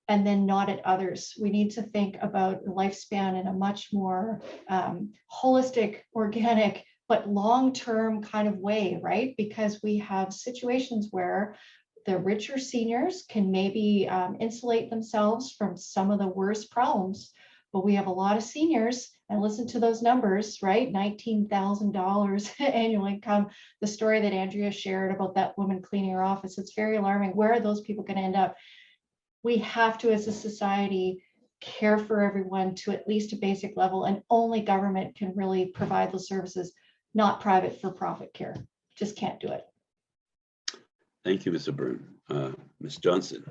and then not at others? We need to think about the lifespan in a much more holistic, organic, but long-term kind of way, right? Because we have situations where the richer seniors can maybe insulate themselves from some of the worst problems, but we have a lot of seniors, and listen to those numbers, right? $19,000 annual income. The story that Andrea shared about that woman cleaning her office, it's very alarming. Where are those people going to end up? We have to, as a society, care for everyone to at least a basic level, and only government can really provide those services, not private for-profit care. Just can't do it. Thank you, Ms. O'Byrne. Ms. Johnson.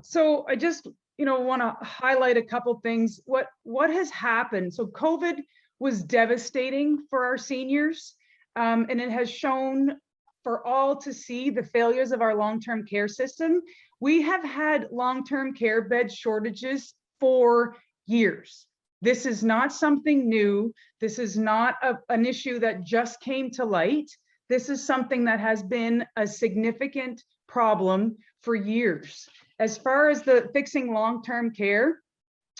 So I just, want to highlight a couple things. What has happened? So COVID was devastating for our seniors, and it has shown for all to see the failures of our long-term care system. We have had long-term care bed shortages for years. This is not something new. This is not an issue that just came to light. This is something that has been a significant problem for years. As far as the fixing long-term care,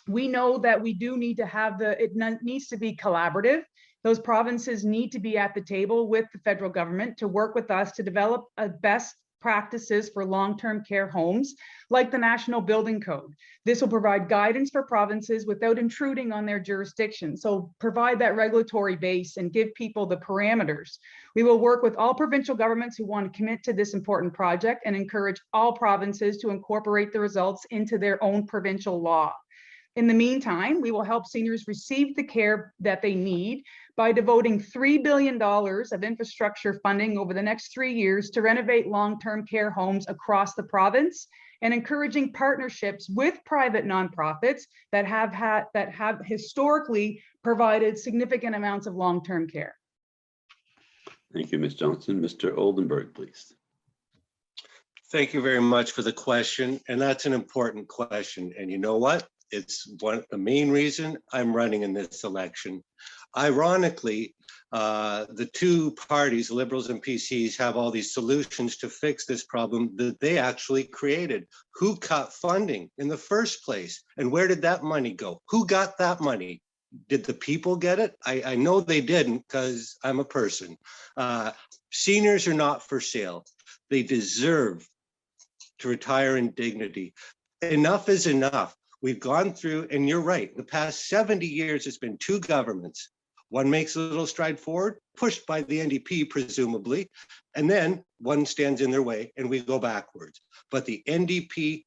we know that we do need to have it needs to be collaborative. Those provinces need to be at the table with the federal government to work with us to develop a best practices for long-term care homes, like the National Building Code. This will provide guidance for provinces without intruding on their jurisdiction. So provide that regulatory base and give people the parameters. We will work with all provincial governments who want to commit to this important project and encourage all provinces to incorporate the results into their own provincial law. In the meantime, we will help seniors receive the care that they need by devoting $3 billion of infrastructure funding over the next 3 years to renovate long-term care homes across the province, and encouraging partnerships with private nonprofits that have historically provided significant amounts of long-term care. Thank you, Ms. Johnson. Mr. Oldenburg, please. Thank you very much for the question. And that's an important question. And you know what? It's the main reason I'm running in this election. Ironically, the two parties, Liberals and PCs, have all these solutions to fix this problem that they actually created. Who cut funding in the first place? And where did that money go? Who got that money? Did the people get it? I know they didn't, because I'm a person. Seniors are not for sale. They deserve to retire in dignity. Enough is enough. We've gone through, and you're right, the past 70 years, it's been two governments. One makes a little stride forward, pushed by the NDP, presumably, and then one stands in their way and we go backwards. But the NDP,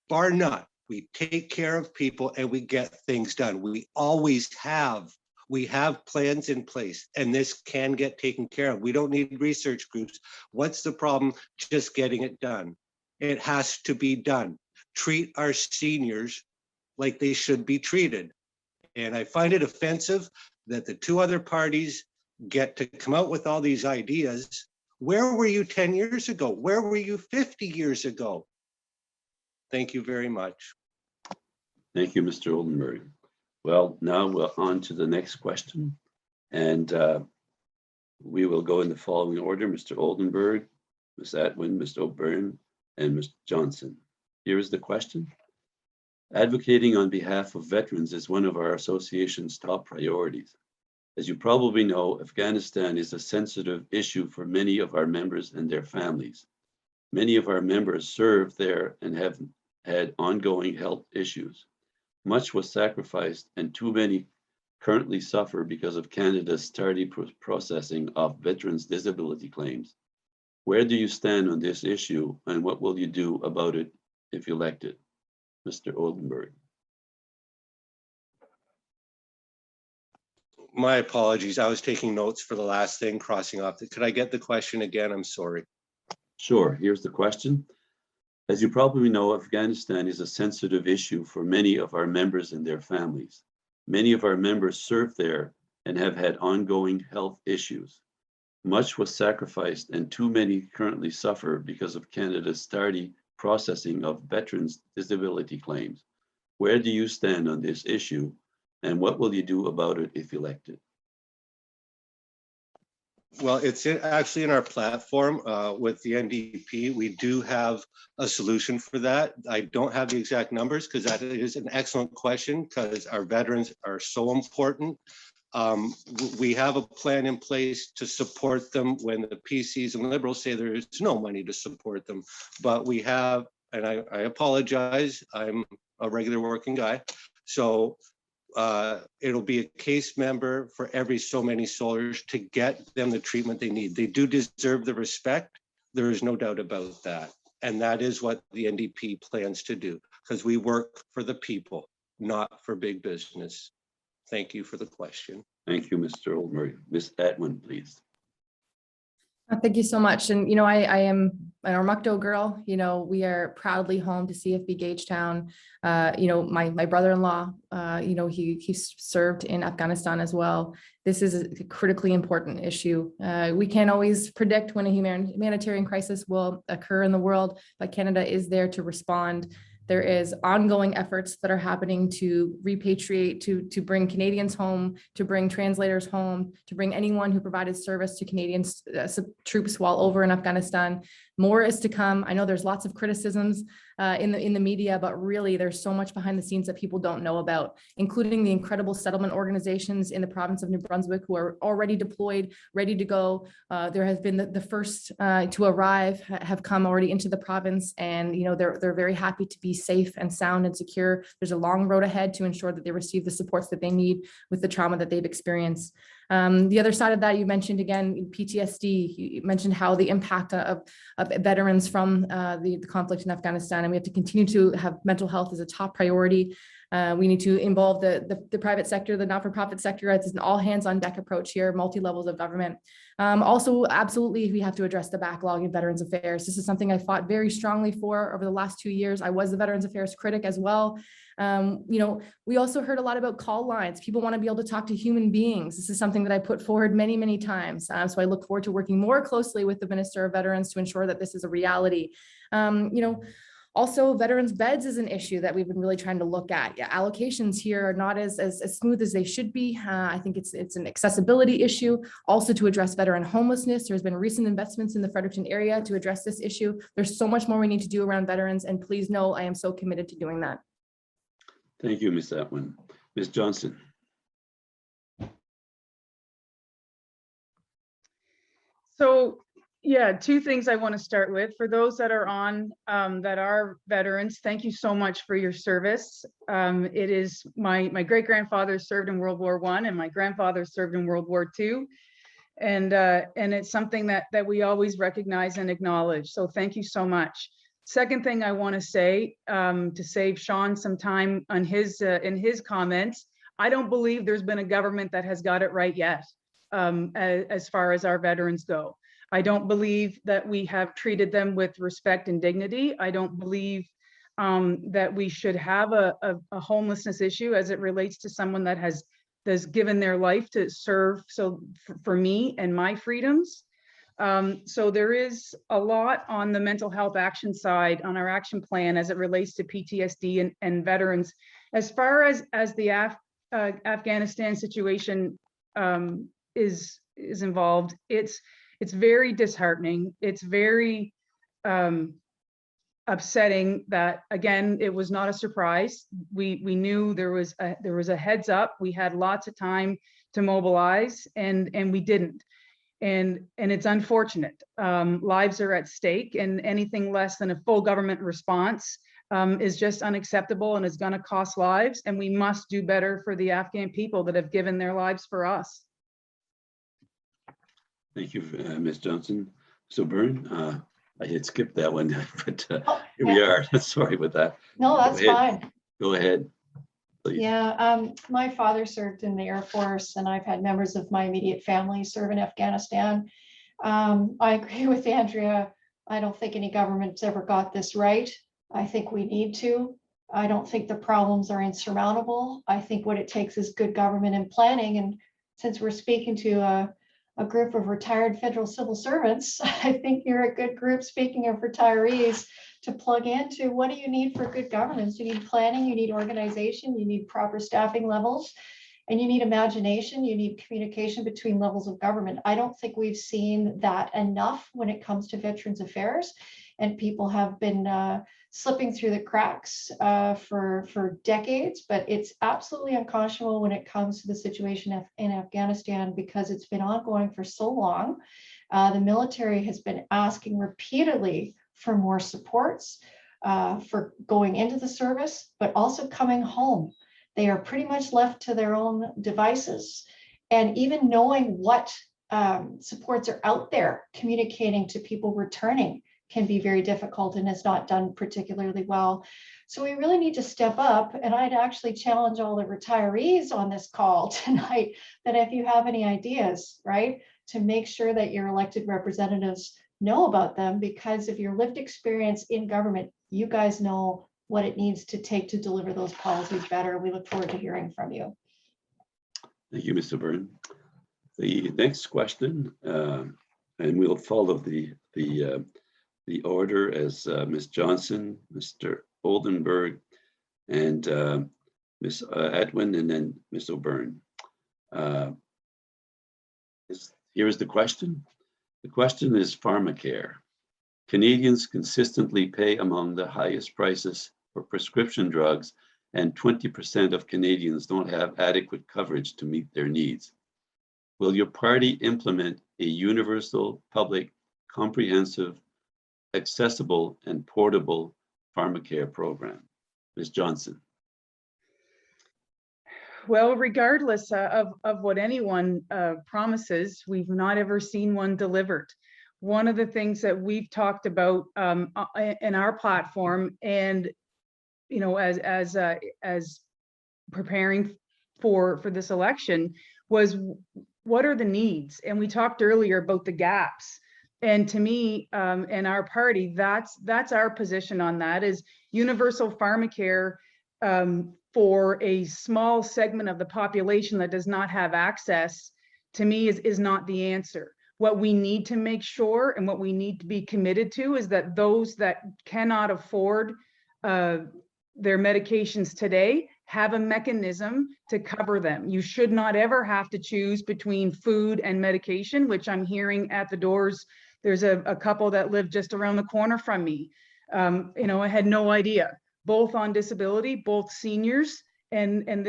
bar none, we take care of people and we get things done. We always have. We have plans in place, and this can get taken care of. We don't need research groups. What's the problem? Just getting it done. It has to be done. Treat our seniors like they should be treated. And I find it offensive that the two other parties get to come out with all these ideas. Where were you 10 years ago? Where were you 50 years ago? Thank you very much. Thank you, Mr. Oldenburg. Well, now we're on to the next question. And We will go in the following order: Mr. Oldenburg, Ms. Atwin, Mr. O'Byrne, and Mr. Johnson. Here is the question. Advocating on behalf of veterans is one of our association's top priorities. As you probably know, Afghanistan is a sensitive issue for many of our members and their families. Many of our members served there and have had ongoing health issues. Much was sacrificed and too many currently suffer because of Canada's tardy processing of veterans' disability claims. Where do you stand on this issue and what will you do about it if elected? Mr. Oldenburg. My apologies. I was taking notes for the last thing, crossing off. Could I get the question again? I'm sorry. Sure, here's the question. As you probably know, Afghanistan is a sensitive issue for many of our members and their families. Many of our members served there and have had ongoing health issues. Much was sacrificed and too many currently suffer because of Canada's tardy processing of veterans' disability claims. Where do you stand on this issue and what will you do about it if elected? Well, it's actually in our platform with the NDP. We do have a solution for that. I don't have the exact numbers because that is an excellent question because our veterans are so important. We have a plan in place to support them when the PCs and Liberals say there is no money to support them. But we have, and I apologize, I'm a regular working guy. So it'll be a case member for every so many soldiers to get them the treatment they need. They do deserve the respect. There is no doubt about that. And that is what the NDP plans to do because we work for the people, not for big business. Thank you for the question. Thank you, Mr. Oldenburg. Ms. Atwin, please. Thank you so much. And, I am an Ormukto girl. We are proudly home to CFB Gagetown. My brother-in-law, he served in Afghanistan as well. This is a critically important issue. We can't always predict when a humanitarian crisis will occur in the world, but Canada is there to respond. There is ongoing efforts that are happening to repatriate, to bring Canadians home, to bring translators home, to bring anyone who provided service to Canadian troops while over in Afghanistan. More is to come. I know there's lots of criticisms in the media, but really there's so much behind the scenes that people don't know about, including the incredible settlement organizations in the province of New Brunswick who are already deployed, ready to go. There has been the first to arrive have come already into the province, and they're very happy to be safe and sound and secure. There's a long road ahead to ensure that they receive the supports that they need with the trauma that they've experienced. The other side of that, you mentioned again, PTSD. You mentioned how the impact of veterans from the conflict in Afghanistan, and we have to continue to have mental health as a top priority. We need to involve the private sector, the not-for-profit sector. It's an all-hands-on-deck approach here, multi-levels of government. Also, absolutely, we have to address the backlog in Veterans Affairs. This is something I fought very strongly for over the last 2 years. I was the Veterans Affairs critic as well. We also heard a lot about call lines. People want to be able to talk to human beings. This is something that I put forward many, many times. So I look forward to working more closely with the Minister of Veterans to ensure that this is a reality. Also, veterans beds is an issue that we've been really trying to look at. Yeah, allocations here are not as smooth as they should be. I think it's an accessibility issue. Also, to address veteran homelessness, there's been recent investments in the Fredericton area to address this issue. There's so much more we need to do around veterans, and please know I am so committed to doing that. Thank you, Ms. Atwin. Ms. Johnson. So, yeah, two things I want to start with. For those that are on that are veterans, thank you so much for your service. It is my great-grandfather served in World War I and my grandfather served in World War II. And it's something that we always recognize and acknowledge. So thank you so much. Second thing I want to say, to save Shawn some time on in his comments, I don't believe there's been a government that has got it right yet as far as our veterans go. I don't believe that we have treated them with respect and dignity. I don't believe that we should have a homelessness issue as it relates to someone that has given their life to serve for me and my freedoms. So there is a lot on the mental health action side on our action plan as it relates to PTSD and veterans. As far as the Afghanistan situation is is involved, it's very disheartening. It's very upsetting that, again, it was not a surprise. We knew there was a heads up. We had lots of time to mobilize, and we didn't. And it's unfortunate. Lives are at stake, and anything less than a full government response is just unacceptable and is going to cost lives. And we must do better for the Afghan people that have given their lives for us. Thank you, Ms. Johnson. So, O'Byrne, I had skipped that one, but here we are. Sorry about that. No, that's fine. Go ahead, please. Yeah, my father served in the Air Force, and I've had members of my immediate family serve in Afghanistan. I agree with Andrea. I don't think any government's ever got this right. I think we need to. I don't think the problems are insurmountable. I think what it takes is good government and planning. And since we're speaking to a group of retired federal civil servants, I think you're a good group, speaking of retirees, to plug into what do you need for good governance? You need planning, you need organization, you need proper staffing levels, and you need imagination, you need communication between levels of government. I don't think we've seen that enough when it comes to Veterans Affairs, and people have been slipping through the cracks for decades, but it's absolutely unconscionable when it comes to the situation in Afghanistan, because it's been ongoing for so long. The military has been asking repeatedly for more supports for going into the service, but also coming home. They are pretty much left to their own devices. And even knowing what supports are out there, communicating to people returning, can be very difficult and is not done particularly well. So we really need to step up. And I'd actually challenge all the retirees on this call tonight that if you have any ideas, right, to make sure that your elected representatives know about them, because of your lived experience in government, you guys know what it needs to take to deliver those policies better. We look forward to hearing from you. Thank you, Mr. O'Byrne. The next question, and we'll follow the order as Ms. Johnson, Mr. Oldenburg, and Ms. Atwin, and then Ms. O'Byrne. Here is the question. The question is Pharmacare. Canadians consistently pay among the highest prices for prescription drugs, and 20% of Canadians don't have adequate coverage to meet their needs. Will your party implement a universal, public, comprehensive, accessible, and portable Pharmacare program? Ms. Johnson. Well, regardless of what anyone promises, we've not ever seen one delivered. One of the things that we've talked about in our platform, and you know, as preparing for this election, was what are the needs? And we talked earlier about the gaps. And to me and our party, that's our position on that, is universal Pharmacare for a small segment of the population that does not have access, to me is not the answer. What we need to make sure and what we need to be committed to is that those that cannot afford their medications today have a mechanism to cover them. You should not ever have to choose between food and medication, which I'm hearing at the doors. There's a couple that live just around the corner from me. You know, I had no idea. Both on disability, both seniors, and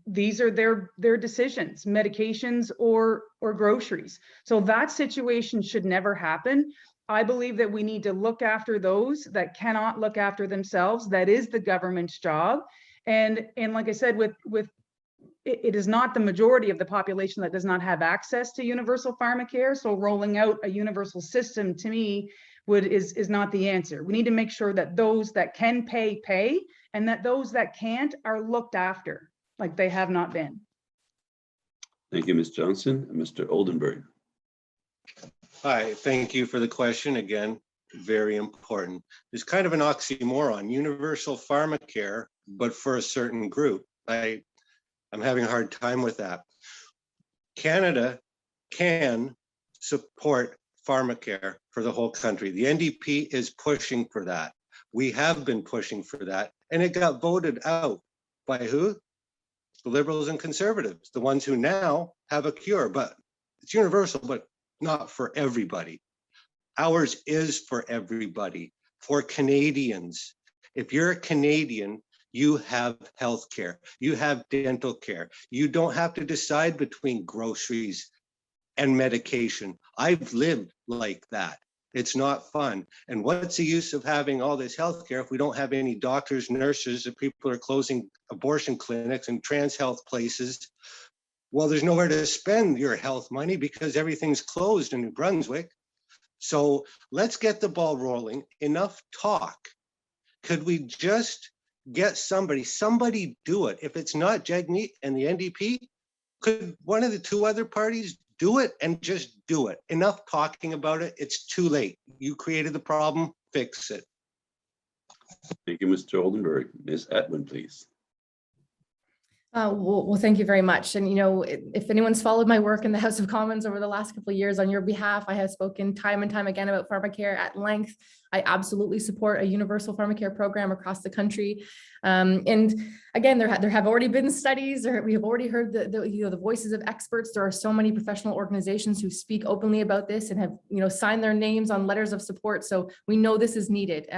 these are their decisions, medications or groceries. So that situation should never happen. I believe that we need to look after those that cannot look after themselves. That is the government's job. And like I said, it is not the majority of the population that does not have access to universal Pharmacare. So rolling out a universal system, to me, is not the answer. We need to make sure that those that can pay, and that those that can't are looked after like they have not been. Thank you, Ms. Johnson. And Mr. Oldenburg. Hi, thank you for the question. Again, very important. It's kind of an oxymoron, universal Pharmacare, but for a certain group. I'm having a hard time with that. Canada can support Pharmacare for the whole country. The NDP is pushing for that. We have been pushing for that, and it got voted out by who? The Liberals and Conservatives, the ones who now have a cure, but It's universal, but not for everybody. Ours is for everybody, for Canadians. If you're a Canadian, you have health care, you have dental care. You don't have to decide between groceries and medication. I've lived like that. It's not fun. And what's the use of having all this health care if we don't have any doctors, nurses, if people are closing abortion clinics and trans health places? Well, there's nowhere to spend your health money because everything's closed in New Brunswick. So let's get the ball rolling. Enough talk. Could we just get somebody do it? If it's not Jenica and the NDP, could one of the two other parties do it and just do it? Enough talking about it. It's too late. You created the problem, fix it. Thank you, Mr. Oldenburg. Ms. Atwin, please. Well, thank you very much. And, you know, if anyone's followed my work in the House of Commons over the last couple of years on your behalf, I have spoken time and time again about Pharmacare at length. I absolutely support a universal Pharmacare program across the country. And again, there have already been studies, or we have already heard the voices of experts. There are so many professional organizations who speak openly about this and have, you know, signed their names on letters of support. So we know this is needed.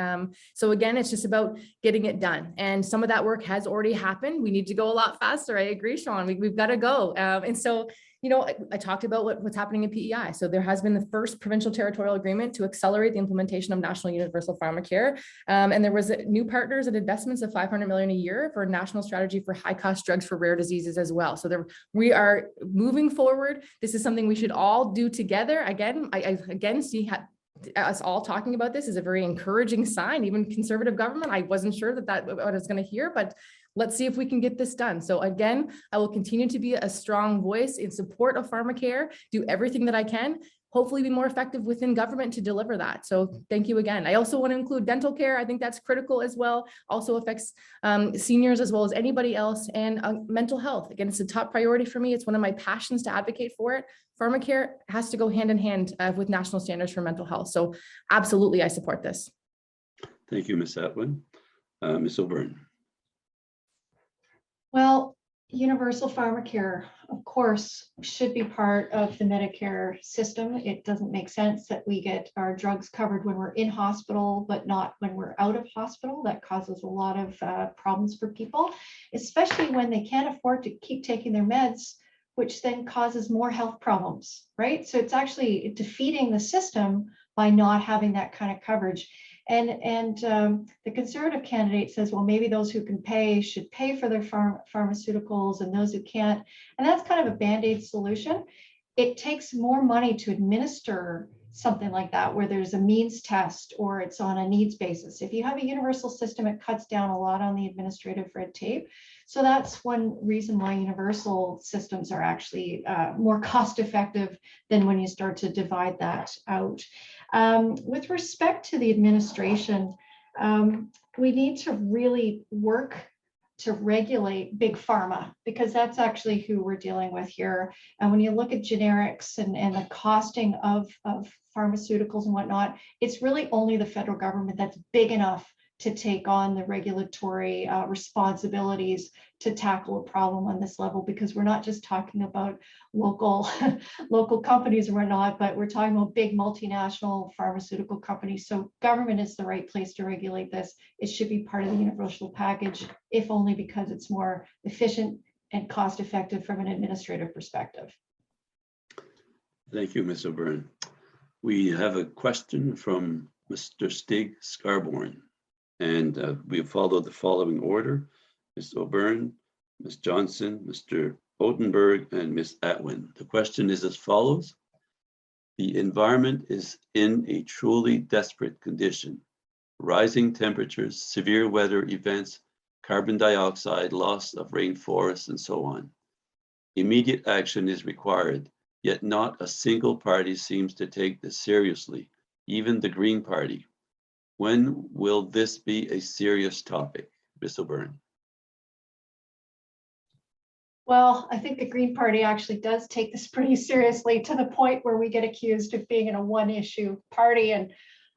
So again, it's just about getting it done. And some of that work has already happened. We need to go a lot faster. I agree, Shawn. We've got to go. And so, you know, I talked about what's happening in PEI. So there has been the first provincial territorial agreement to accelerate the implementation of national universal pharmacare. And there was new partners and investments of $500 million a year for a national strategy for high cost drugs for rare diseases as well. So we are moving forward. This is something we should all do together. Again, I again see us all talking about this is a very encouraging sign. Even conservative government, I wasn't sure that what I was going to hear, but let's see if we can get this done. So again, I will continue to be a strong voice in support of Pharmacare, do everything that I can, hopefully be more effective within government to deliver that. So thank you again. I also want to include dental care. I think that's critical as well. Also affects seniors as well as anybody else, and mental health. Again, it's a top priority for me. It's one of my passions to advocate for it. Pharmacare has to go hand in hand with national standards for mental health. So absolutely, I support this. Thank you, Ms. Atwin. Ms. O'Byrne. Well, universal pharmacare, of course, should be part of the Medicare system. It doesn't make sense that we get our drugs covered when we're in hospital, but not when we're out of hospital. That causes a lot of problems for people, especially when they can't afford to keep taking their meds, which then causes more health problems, right? So it's actually defeating the system by not having that kind of coverage. And the Conservative candidate says, well, maybe those who can pay should pay for their pharmaceuticals, and those who can't. And that's kind of a Band-Aid solution. It takes more money to administer something like that, where there's a means test or it's on a needs basis. If you have a universal system, it cuts down a lot on the administrative red tape. So that's one reason why universal systems are actually more cost effective than when you start to divide that out. With respect to the administration, we need to really work to regulate big pharma, because that's actually who we're dealing with here. And when you look at generics and the costing of pharmaceuticals and whatnot, it's really only the federal government that's big enough to take on the regulatory responsibilities to tackle a problem on this level, because we're not just talking about local companies and whatnot, but we're talking about big multinational pharmaceutical companies. So government is the right place to regulate this. It should be part of the universal package, if only because it's more efficient and cost effective from an administrative perspective. Thank you, Ms. O'Byrne. We have a question from Mr. Stig Scarborn. And we followed the following order: Ms. O'Byrne, Ms. Johnson, Mr. Oldenburg, and Ms. Atwin. The question is as follows: the environment is in a truly desperate condition. Rising temperatures, severe weather events, carbon dioxide, loss of rainforests, and so on. Immediate action is required, yet not a single party seems to take this seriously, even the Green Party. When will this be a serious topic? Ms. O'Byrne. Well, I think the Green Party actually does take this pretty seriously, to the point where we get accused of being in a one-issue party. And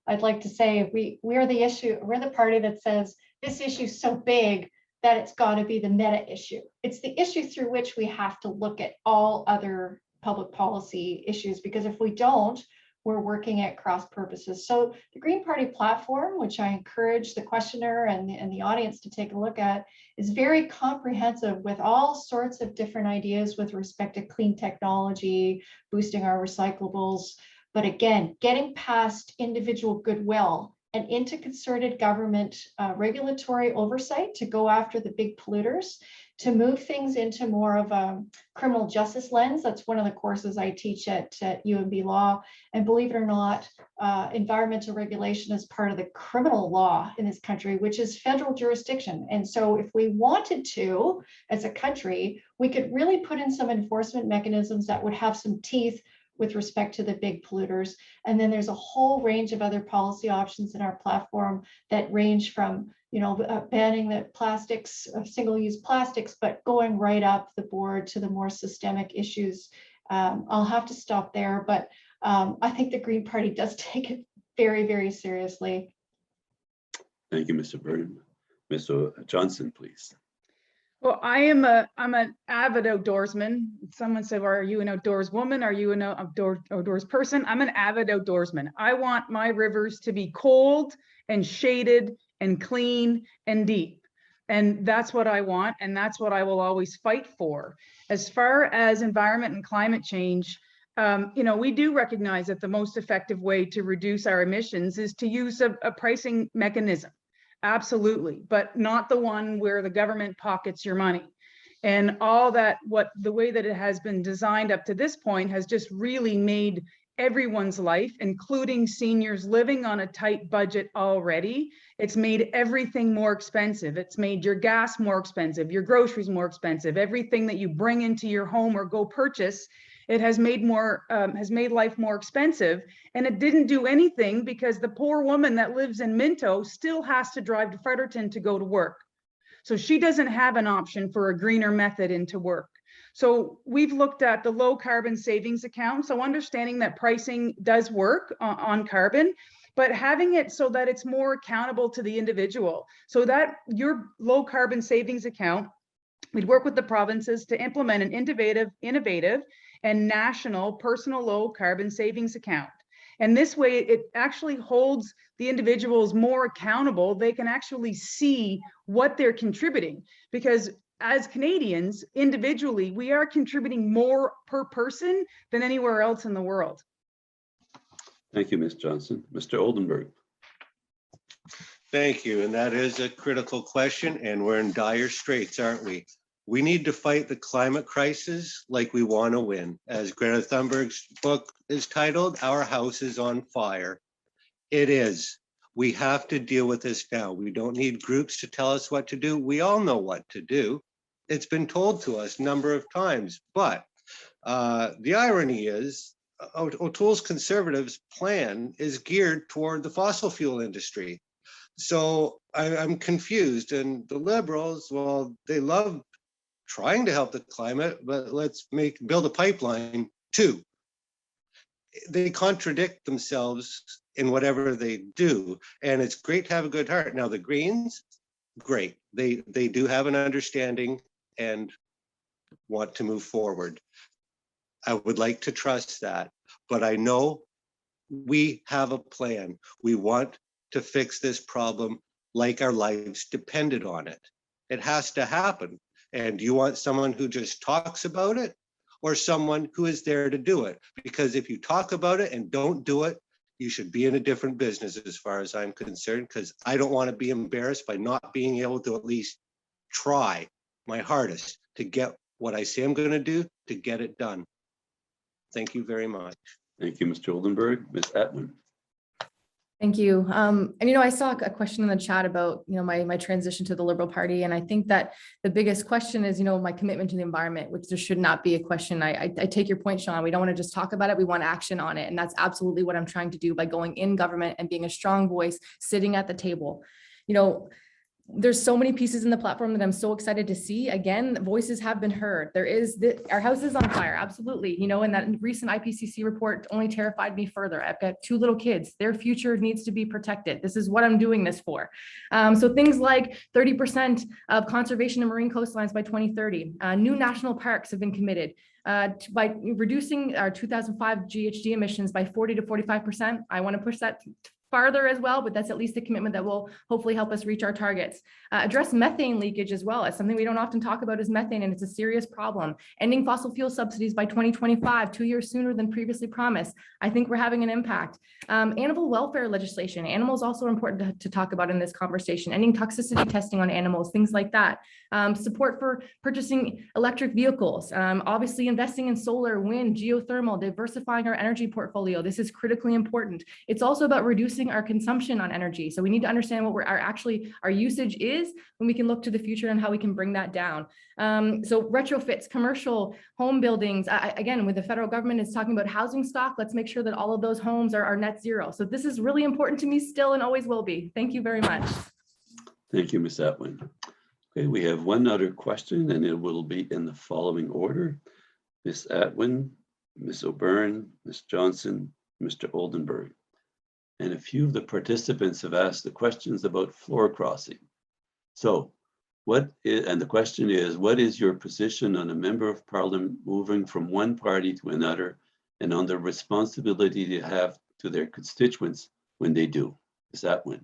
I'd like to say we're the issue. We're the party that says this issue is so big that it's got to be the meta issue. It's the issue through which we have to look at all other public policy issues, because if we don't, we're working at cross purposes. So the Green Party platform, which I encourage the questioner and the audience to take a look at, is very comprehensive with all sorts of different ideas with respect to clean technology, boosting our recyclables. But again, getting past individual goodwill and into concerted government regulatory oversight to go after the big polluters, to move things into more of a criminal justice lens. That's one of the courses I teach at UNB Law. And believe it or not, environmental regulation is part of the criminal law in this country, which is federal jurisdiction. And so if we wanted to, as a country, we could really put in some enforcement mechanisms that would have some teeth with respect to the big polluters. And then there's a whole range of other policy options in our platform that range from, banning the plastics, single-use plastics, but going right up the board to the more systemic issues. I'll have to stop there, but I think the Green Party does take it very, very seriously. Thank you, Mr. Byrne. Mr. Johnson, please. Well, I'm an avid outdoorsman. Someone said, well, are you an outdoors woman? Are you an outdoors person? I'm an avid outdoorsman. I want my rivers to be cold and shaded and clean and deep. And that's what I want. And that's what I will always fight for. As far as environment and climate change, we do recognize that the most effective way to reduce our emissions is to use a pricing mechanism. Absolutely, but not the one where the government pockets your money. And all that, the way that it has been designed up to this point has just really made everyone's life, including seniors living on a tight budget already. It's made everything more expensive. It's made your gas more expensive, your groceries more expensive, everything that you bring into your home or go purchase. It has made life more expensive, and it didn't do anything because the poor woman that lives in Minto still has to drive to Fredericton to go to work. So she doesn't have an option for a greener method into work. So we've looked at the low carbon savings account. So understanding that pricing does work on carbon, but having it so that it's more accountable to the individual. So that your low carbon savings account, we'd work with the provinces to implement an innovative and national personal low carbon savings account. And this way it actually holds the individuals more accountable. They can actually see what they're contributing, because as Canadians, individually, we are contributing more per person than anywhere else in the world. Thank you, Ms. Johnson. Mr. Oldenburg. Thank you. And that is a critical question, and we're in dire straits, aren't we? We need to fight the climate crisis like we want to win. As Greta Thunberg's book is titled, Our House is on Fire. It is. We have to deal with this now. We don't need groups to tell us what to do. We all know what to do. It's been told to us a number of times. But the irony is, O'Toole's Conservatives' plan is geared toward the fossil fuel industry. So I'm confused. And the Liberals, well, they love trying to help the climate, but let's build a pipeline too. They contradict themselves in whatever they do, and it's great to have a good heart. Now the Greens, great. They do have an understanding and want to move forward. I would like to trust that, but I know we have a plan. We want to fix this problem like our lives depended on it. It has to happen. And you want someone who just talks about it, or someone who is there to do it? Because if you talk about it and don't do it, you should be in a different business as far as I'm concerned, because I don't want to be embarrassed by not being able to at least try my hardest to get what I say I'm going to do, to get it done. Thank you very much. Thank you, Mr. Oldenburg. Ms. Atwin. Thank you. And, I saw a question in the chat about, my transition to the Liberal Party. And I think that the biggest question is, my commitment to the environment, which there should not be a question. I take your point, Shawn. We don't want to just talk about it. We want action on it. And that's absolutely what I'm trying to do by going in government and being a strong voice, sitting at the table. There's so many pieces in the platform that I'm so excited to see. Again, voices have been heard. Our house is on fire. Absolutely. And that recent IPCC report only terrified me further. I've got 2 little kids. Their future needs to be protected. This is what I'm doing this for. So things like 30% of conservation of marine coastlines by 2030. New national parks have been committed. by reducing our 2005 GHG emissions by 40 to 45%. I want to push that farther as well, but that's at least a commitment that will hopefully help us reach our targets. Address methane leakage as well. It's something we don't often talk about, is methane, and it's a serious problem. Ending fossil fuel subsidies by 2025, 2 years sooner than previously promised. I think we're having an impact. Animal welfare legislation. Animals also important to talk about in this conversation. Ending toxicity testing on animals, things like that. Support for purchasing electric vehicles. Obviously investing in solar, wind, geothermal, diversifying our energy portfolio. This is critically important. It's also about reducing our consumption on energy. So we need to understand what our usage is, when we can look to the future and how we can bring that down. So retrofits, commercial home buildings, again, with the federal government is talking about housing stock, let's make sure that all of those homes are net zero. So this is really important to me still and always will be. Thank you very much. Thank you, Ms. Atwin. Okay, we have one other question, and it will be in the following order. Ms. Atwin, Ms. O'Byrne, Ms. Johnson, Mr. Oldenburg. And a few of the participants have asked the questions about floor crossing. So the question is, what is your position on a member of parliament moving from one party to another, and on the responsibility they have to their constituents when they do? Ms. Atwin.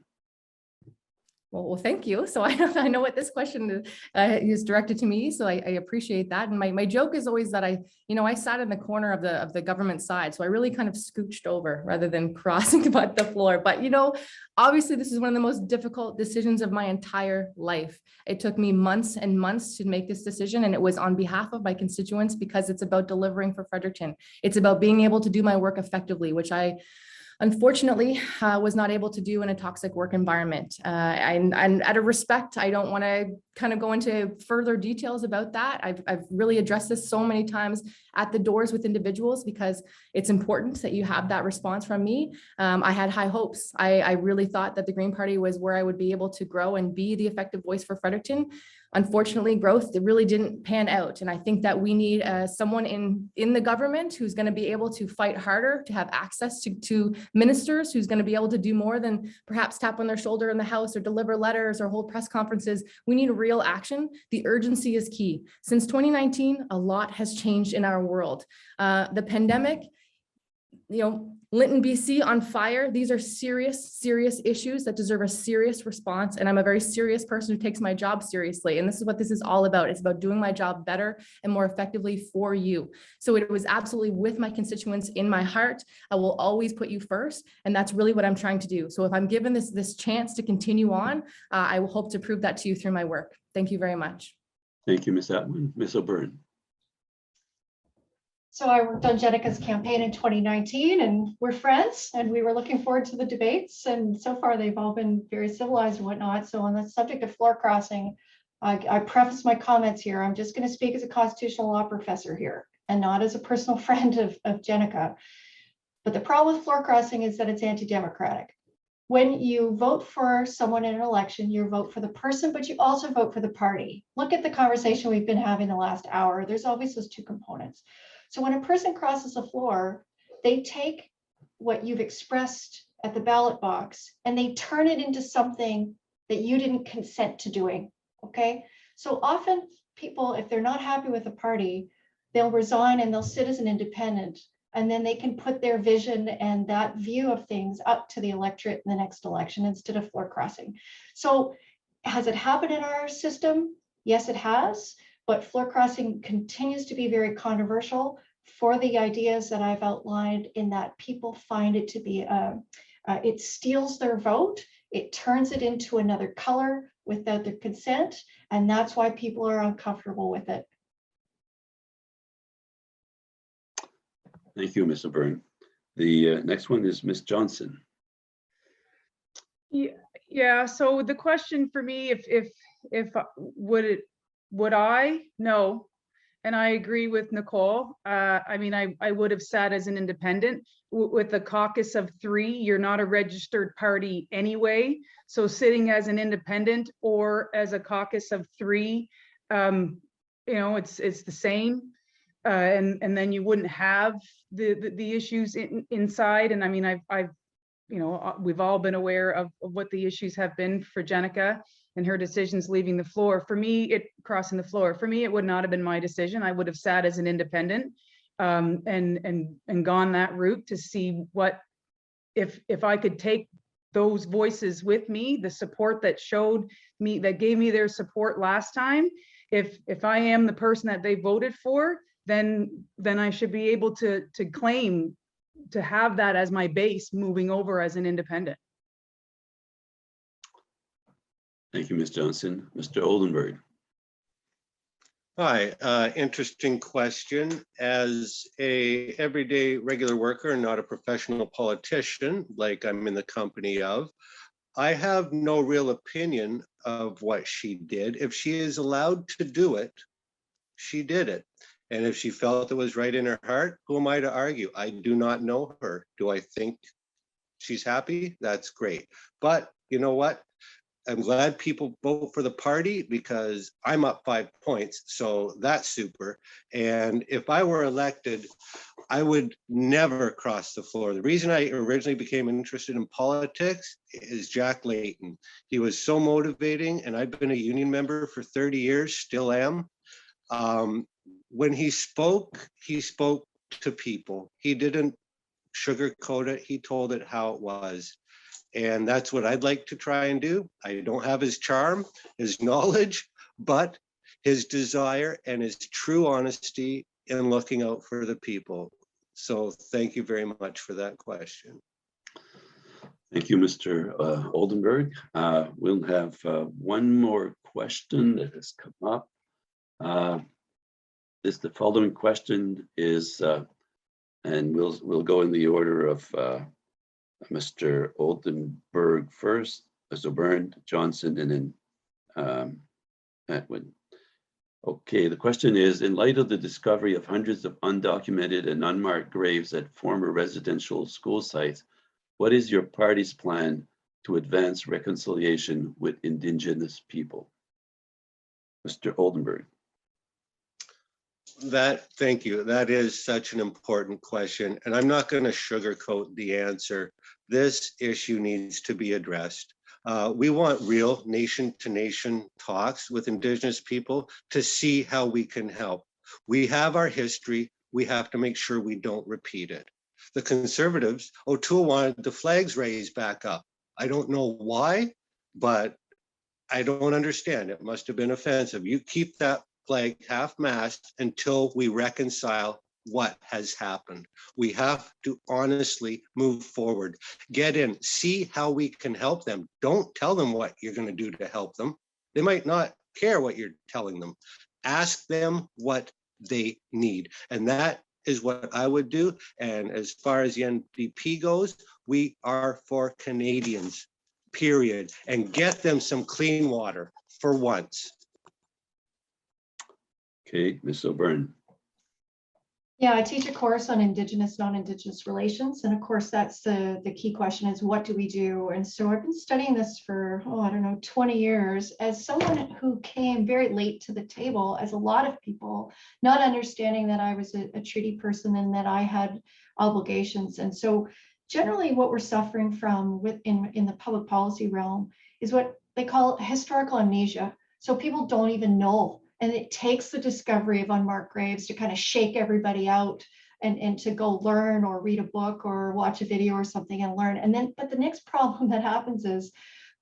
Well, thank you. So I know what this question is directed to me, so I appreciate that. And my joke is always that I sat in the corner of the government side, so I really kind of scooched over rather than crossing the floor. But obviously this is one of the most difficult decisions of my entire life. It took me months and months to make this decision, and it was on behalf of my constituents, because it's about delivering for Fredericton. It's about being able to do my work effectively, which I unfortunately was not able to do in a toxic work environment. And out of respect, I don't want to kind of go into further details about that. I've really addressed this so many times at the doors with individuals, because it's important that you have that response from me. I had high hopes. I really thought that the Green Party was where I would be able to grow and be the effective voice for Fredericton. Unfortunately, growth, it really didn't pan out. And I think that we need someone in the government who's going to be able to fight harder, to have access to ministers, who's going to be able to do more than perhaps tap on their shoulder in the House or deliver letters or hold press conferences. We need real action. The urgency is key. Since 2019, a lot has changed in our world. The pandemic, Linton, BC on fire. These are serious issues that deserve a serious response. And I'm a very serious person who takes my job seriously. And this is what this is all about. It's about doing my job better and more effectively for you. So it was absolutely with my constituents in my heart. I will always put you first. And that's really what I'm trying to do. So if I'm given this chance to continue on, I will hope to prove that to you through my work. Thank you very much. Thank you, Ms. Atwin. Ms. O'Byrne. So I worked on Jenica's campaign in 2019, and we're friends, and we were looking forward to the debates. And so far they've all been very civilized and whatnot. So on the subject of floor crossing, I preface my comments here. I'm just going to speak as a constitutional law professor here and not as a personal friend of Jenica. But the problem with floor crossing is that it's anti-democratic. When you vote for someone in an election, you vote for the person, but you also vote for the party. Look at the conversation we've been having the last hour. There's always those two components. So when a person crosses the floor, they take what you've expressed at the ballot box and they turn it into something that you didn't consent to doing, okay? So often people, if they're not happy with a party, they'll resign and they'll sit as an independent, and then they can put their vision and that view of things up to the electorate in the next election instead of floor crossing. So has it happened in our system? Yes, it has. But floor crossing continues to be very controversial for the ideas that I've outlined, in that people find it to be, it steals their vote, it turns it into another color without their consent, and that's why people are uncomfortable with it. Thank you, Ms. O'Byrne. The next one is Ms. Johnson. Yeah. So the question for me, if would I? No. And I agree with Nicole. I mean, I would have sat as an independent with a caucus of 3. You're not a registered party anyway. So sitting as an independent or as a caucus of 3, it's the same. And then you wouldn't have the issues inside. And I mean, we've all been aware of what the issues have been for Jenica. and her decisions leaving the floor. For me, crossing the floor, for me, it would not have been my decision. I would have sat as an independent and gone that route to see what, if I could take those voices with me, the support that showed me, that gave me their support last time. If I am the person that they voted for, then I should be able to claim to have that as my base moving over as an independent. Thank you, Ms. Johnson. Mr. Oldenburg. Hi, interesting question. As a everyday regular worker and not a professional politician, like I'm in the company of, I have no real opinion of what she did. If she is allowed to do it, she did it. And if she felt it was right in her heart, who am I to argue? I do not know her. Do I think she's happy? That's great. But you know what? I'm glad people vote for the party because I'm up 5 points. So that's super. And if I were elected, I would never cross the floor. The reason I originally became interested in politics is Jack Layton. He was so motivating, and I've been a union member for 30 years, still am. When he spoke to people. He didn't sugarcoat it. He told it how it was. And that's what I'd like to try and do. I don't have his charm, his knowledge, but his desire and his true honesty in looking out for the people. So thank you very much for that question. Thank you, Mr. Oldenburg. We'll have one more question that has come up. The following question is, and we'll go in the order of Mr. Oldenburg first, Ms. O'Byrne, Johnson, and then Atwin. Okay, the question is, in light of the discovery of hundreds of undocumented and unmarked graves at former residential school sites, what is your party's plan to advance reconciliation with Indigenous people? Mr. Oldenburg. Thank you. That is such an important question. And I'm not going to sugarcoat the answer. This issue needs to be addressed. We want real nation-to-nation talks with Indigenous people to see how we can help. We have our history. We have to make sure we don't repeat it. The Conservatives, O'Toole wanted the flags raised back up. I don't know why, but I don't understand. It must have been offensive. You keep that flag half-mast until we reconcile what has happened. We have to honestly move forward. Get in, see how we can help them. Don't tell them what you're going to do to help them. They might not care what you're telling them. Ask them what they need. And that is what I would do. And as far as the NDP goes, we are for Canadians, period. And get them some clean water for once. Okay, Ms. O'Byrne. Yeah, I teach a course on Indigenous, non-Indigenous relations. And of course, that's the key question is what do we do? And so I've been studying this for, 20 years as someone who came very late to the table, as a lot of people, not understanding that I was a treaty person and that I had obligations. And so generally what we're suffering from in the public policy realm is what they call historical amnesia. So people don't even know. And it takes the discovery of unmarked graves to kind of shake everybody out and to go learn or read a book or watch a video or something and learn. And then, but the next problem that happens is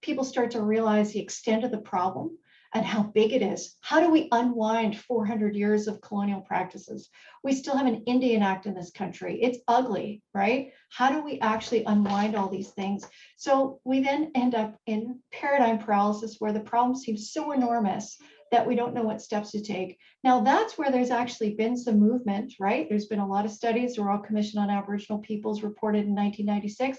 people start to realize the extent of the problem and how big it is. How do we unwind 400 years of colonial practices? We still have an Indian Act in this country. It's ugly, right? How do we actually unwind all these things? So we then end up in paradigm paralysis where the problem seems so enormous that we don't know what steps to take. Now that's where there's actually been some movement, right? There's been a lot of studies. The Royal Commission on Aboriginal Peoples reported in 1996.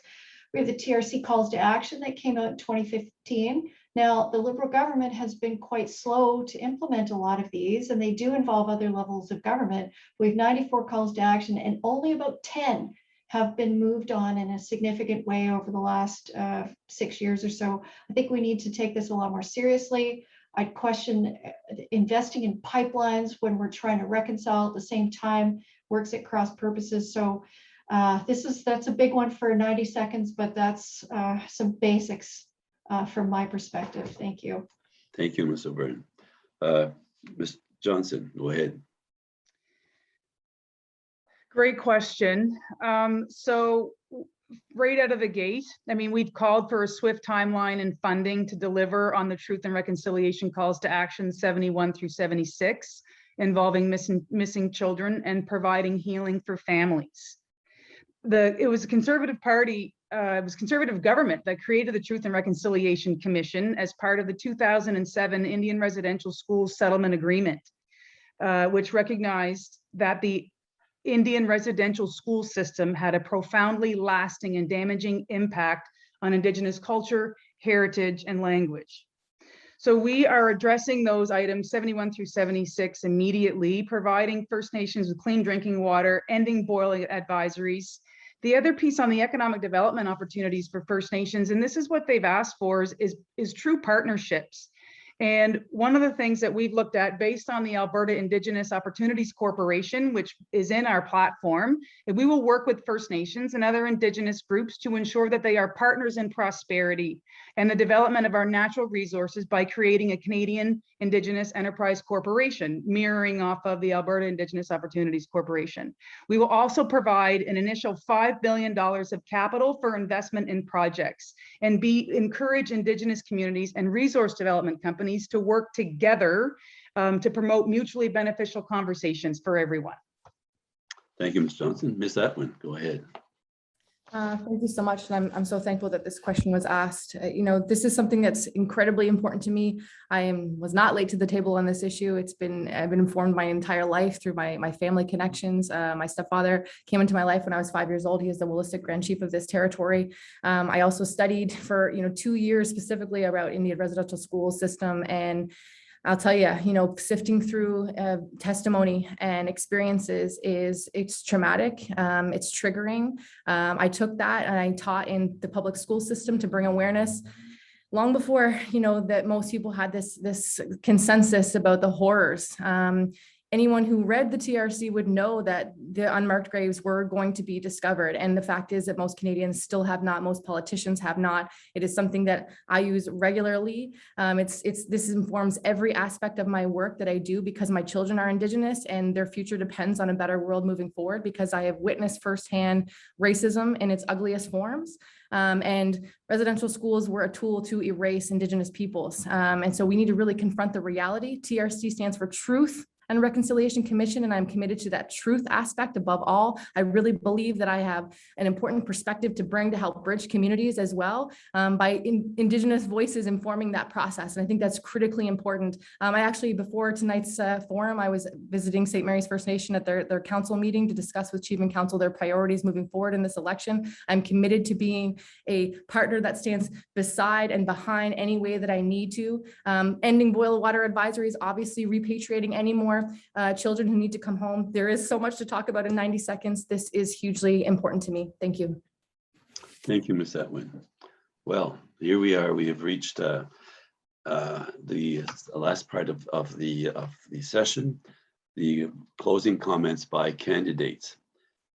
We have the TRC calls to action that came out in 2015. Now the Liberal government has been quite slow to implement a lot of these, and they do involve other levels of government. We have 94 calls to action, and only about 10 have been moved on in a significant way over the last 6 years or so. I think we need to take this a lot more seriously. I'd question investing in pipelines when we're trying to reconcile at the same time, works at cross purposes. So that's a big one for 90 seconds, but that's some basics from my perspective. Thank you. Thank you, Ms. O'Byrne. Ms. Johnson, go ahead. Great question. So right out of the gate, I mean, we've called for a swift timeline and funding to deliver on the Truth and Reconciliation calls to action 71 through 76 involving missing children and providing healing for families. It was a Conservative Party, it was Conservative government that created the Truth and Reconciliation Commission as part of the 2007 Indian Residential Schools Settlement Agreement, which recognized that the Indian residential school system had a profoundly lasting and damaging impact on Indigenous culture, heritage, and language. So we are addressing those items 71 through 76 immediately, providing First Nations with clean drinking water, ending boiling advisories. The other piece on the economic development opportunities for First Nations, and this is what they've asked for, is true partnerships. And one of the things that we've looked at based on the Alberta Indigenous Opportunities Corporation, which is in our platform, that we will work with First Nations and other Indigenous groups to ensure that they are partners in prosperity and the development of our natural resources by creating a Canadian Indigenous Enterprise Corporation, mirroring off of the Alberta Indigenous Opportunities Corporation. We will also provide an initial $5 billion of capital for investment in projects and encourage Indigenous communities and resource development companies to work together to promote mutually beneficial conversations for everyone. Thank you, Ms. Johnson. Ms. Atwin, go ahead. Thank you so much. And I'm so thankful that this question was asked. You know, this is something that's incredibly important to me. Was not late to the table on this issue. I've been informed my entire life through my family connections. My stepfather came into my life when I was 5 years old. He is the Willistic Grand Chief of this territory. I also studied for 2 years specifically about Indian residential school system, and I'll tell you, sifting through testimony and experiences it's traumatic. It's triggering. I took that and I taught in the public school system to bring awareness long before, that most people had this consensus about the horrors. Anyone who read the TRC would know that the unmarked graves were going to be discovered. And the fact is that most Canadians still have not, most politicians have not. It is something that I use regularly. This informs every aspect of my work that I do because my children are Indigenous and their future depends on a better world moving forward, because I have witnessed firsthand racism in its ugliest forms. And residential schools were a tool to erase Indigenous peoples. And so we need to really confront the reality. TRC stands for Truth and Reconciliation Commission, and I'm committed to that truth aspect above all. I really believe that I have an important perspective to bring to help bridge communities as well by Indigenous voices informing that process. And I think that's critically important. I actually, before tonight's forum, I was visiting St. Mary's First Nation at their council meeting to discuss with Chief and Council their priorities moving forward in this election. I'm committed to being a partner that stands beside and behind any way that I need to. Ending boil water advisories, obviously repatriating any more children who need to come home. There is so much to talk about in 90 seconds. This is hugely important to me. Thank you. Thank you, Ms. Atwin. Well, here we are. We have reached the last part of the session, the closing comments by candidates.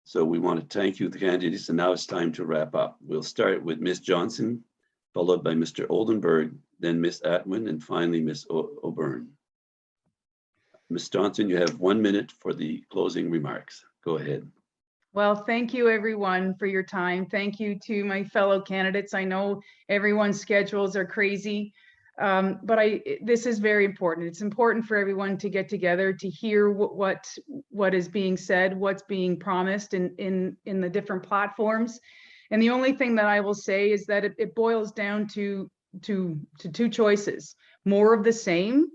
So we want to thank you, the candidates, and now it's time to wrap up. We'll start with Ms. Johnson, followed by Mr. Oldenburg, then Ms. Atwin, and finally Ms. O'Byrne. Ms. Johnson, you have 1 minute for the closing remarks. Go ahead. Well, thank you everyone for your time. Thank you to my fellow candidates. I know everyone's schedules are crazy, but this is very important. It's important for everyone to get together to hear what is being said, what's being promised in the different platforms. And the only thing that I will say is that it boils down to two choices: more of the same,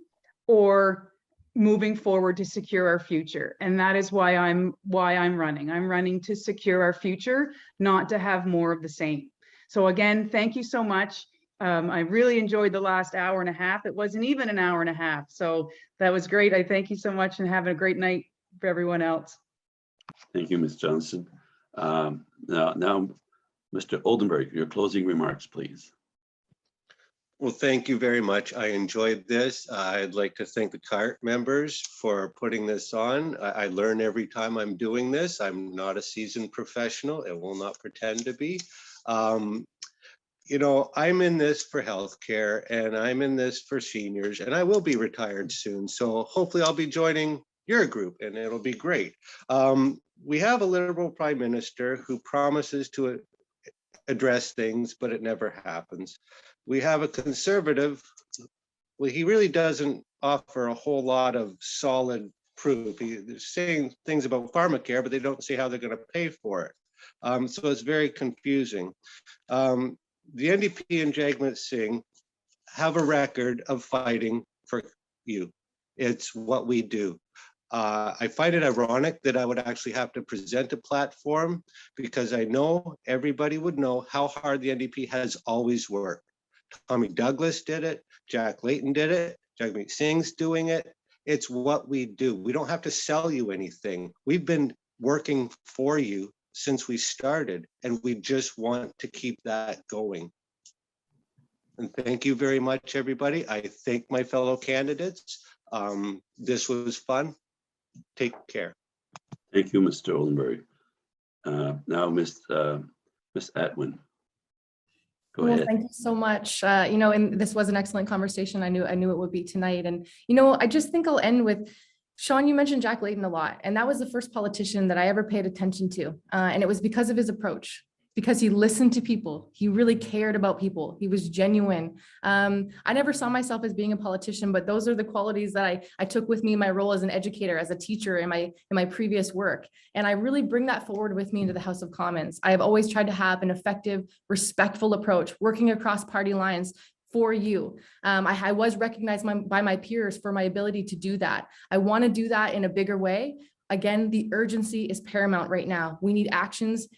or moving forward to secure our future. And that is why I'm running. I'm running to secure our future, not to have more of the same. So again, thank you so much. I really enjoyed the last hour and a half. It wasn't even an hour and a half. So that was great. I thank you so much, and have a great night for everyone else. Thank you, Ms. Johnson. Now, Mr. Oldenburg, your closing remarks, please. Well, thank you very much. I enjoyed this. I'd like to thank the CART members for putting this on. I learn every time I'm doing this. I'm not a seasoned professional. I will not pretend to be. you know, I'm in this for healthcare and I'm in this for seniors, and I will be retired soon. So hopefully I'll be joining your group and it'll be great. We have a Liberal Prime Minister who promises to address things, but it never happens. We have a Conservative. Well, he really doesn't offer a whole lot of solid proof. They're saying things about Pharmacare, but they don't say how they're going to pay for it. So it's very confusing. The NDP and Jagmeet Singh have a record of fighting for you. It's what we do. I find it ironic that I would actually have to present a platform, because I know everybody would know how hard the NDP has always worked. Tommy Douglas did it, Jack Layton did it, Jagmeet Singh's doing it. It's what we do. We don't have to sell you anything. We've been working for you since we started, and we just want to keep that going. And thank you very much, everybody. I thank my fellow candidates. This was fun. Take care. Thank you, Mr. Oldenburg. Now, Miss Atwin. Go Well, ahead. thank you so much. You know, and this was an excellent conversation. I knew it would be tonight. And, you know, I just think I'll end with, Shawn, you mentioned Jack Layton a lot, and that was the first politician that I ever paid attention to. And it was because of his approach, because he listened to people. He really cared about people. He was genuine. I never saw myself as being a politician, but those are the qualities that I took with me in my role as an educator, as a teacher in my previous work. And I really bring that forward with me into the House of Commons. I have always tried to have an effective, respectful approach, working across party lines for you. I was recognized by my peers for my ability to do that. I want to do that in a bigger way. Again, the urgency is paramount right now. We need actions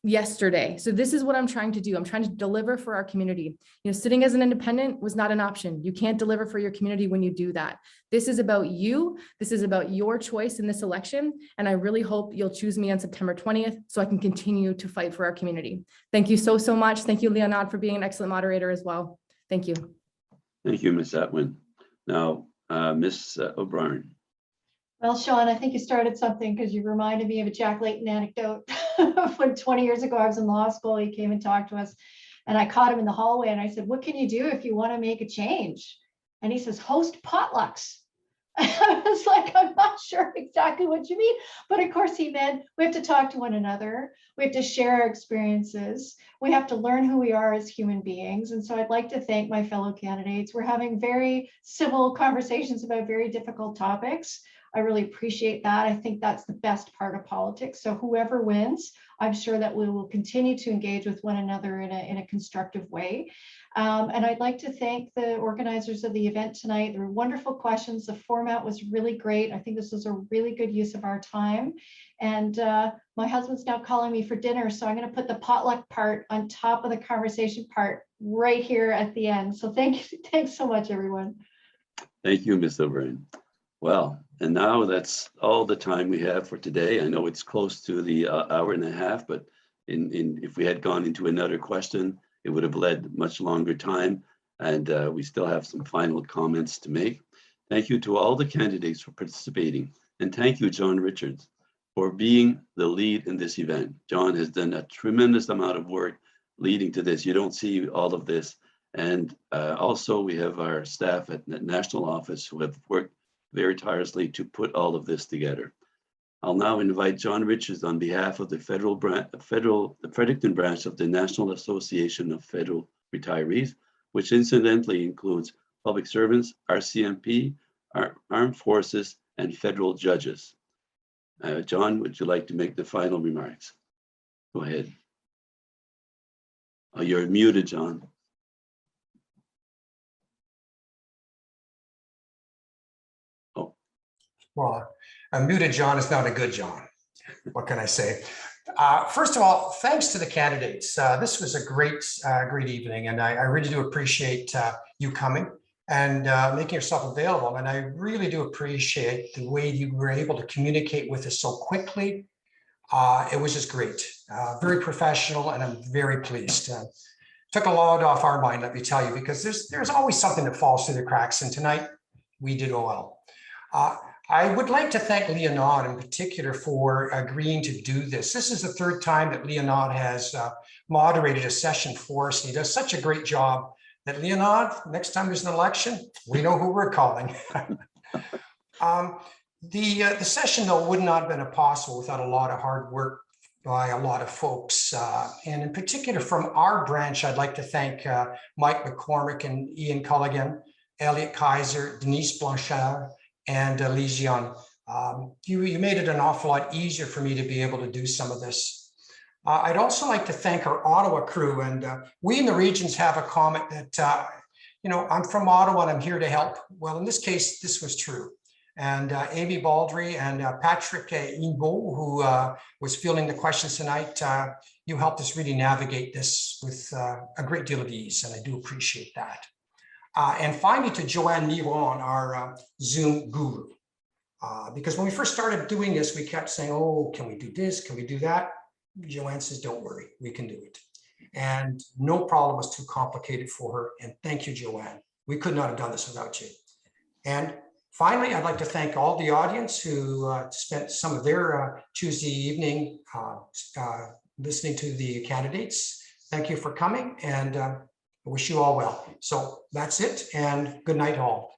yesterday. So this is what I'm trying to do. I'm trying to deliver for our community. You know, sitting as an independent was not an option. You can't deliver for your community when you do that. This is about you. This is about your choice in this election. And I really hope you'll choose me on September 20th so I can continue to fight for our community. Thank you so much. Thank you, Leonard, for being an excellent moderator as well. Thank you. Thank you, Ms. Atwin. Now, Ms. O'Byrne. Well, Shawn, I think you started something because you reminded me of a Jack Layton anecdote. When 20 years ago, I was in law school, he came and talked to us, and I caught him in the hallway and I said, what can you do if you want to make a change? And he says, host potlucks. I was like, I'm not sure exactly what you mean. But of course he meant we have to talk to one another. We have to share our experiences. We have to learn who we are as human beings. And so I'd like to thank my fellow candidates. We're having very civil conversations about very difficult topics. I really appreciate that. I think that's the best part of politics. So whoever wins, I'm sure that we will continue to engage with one another in a constructive way. And I'd like to thank the organizers of the event tonight. There were wonderful questions. The format was really great. I think this was a really good use of our time. And my husband's now calling me for dinner, so I'm going to put the potluck part on top of the conversation part right here at the end. So thanks so much, everyone. Thank you, Ms. O'Byrne. Well, and now that's all the time we have for today. I know it's close to the hour and a half, but if we had gone into another question, it would have led much longer time, and we still have some final comments to make. Thank you to all the candidates for participating, and thank you, John Richards, for being the lead in this event. John has done a tremendous amount of work leading to this. You don't see all of this. And also we have our staff at the national office who have worked very tirelessly to put all of this together. I'll now invite John Richards on behalf of the Fredericton branch of the National Association of Federal Retirees, which incidentally includes public servants, RCMP, armed forces, and federal judges. John, would you like to make the final remarks? Go ahead. Oh, you're muted, John. Well, a muted John is not a good John. What can I say? First of all, thanks to the candidates. This was a great evening, and I really do appreciate you coming and making yourself available. And I really do appreciate the way you were able to communicate with us so quickly. It was just great, very professional, and I'm very pleased. Took a load off our mind, let me tell you, because there's always something that falls through the cracks, and tonight we did well. I would like to thank Leonard in particular for agreeing to do this. This is the third time that Leonard has moderated a session for us. And he does such a great job that Leonard, next time there's an election, we know who we're calling. The session, though, would not have been possible without a lot of hard work by a lot of folks. And in particular from our branch, I'd like to thank Mike McCormick and Ian Culligan, Elliot Kaiser, Denise Blanchard, and Legion. You made it an awful lot easier for me to be able to do some of this. I'd also like to thank our Ottawa crew, and we in the regions have a comment that, I'm from Ottawa and I'm here to help. Well, in this case, this was true. And Amy Baldry and Patrick Inbo, who was fielding the questions tonight, you helped us really navigate this with a great deal of ease, and I do appreciate that. And finally, to Joanne Miron, our Zoom guru, because when we first started doing this, we kept saying, oh, can we do this? Can we do that? Joanne says, don't worry, we can do it. And no problem was too complicated for her. And thank you, Joanne. We could not have done this without you. And finally, I'd like to thank all the audience who spent some of their Tuesday evening listening to the candidates. Thank you for coming, and I wish you all well. So that's it, and good night all.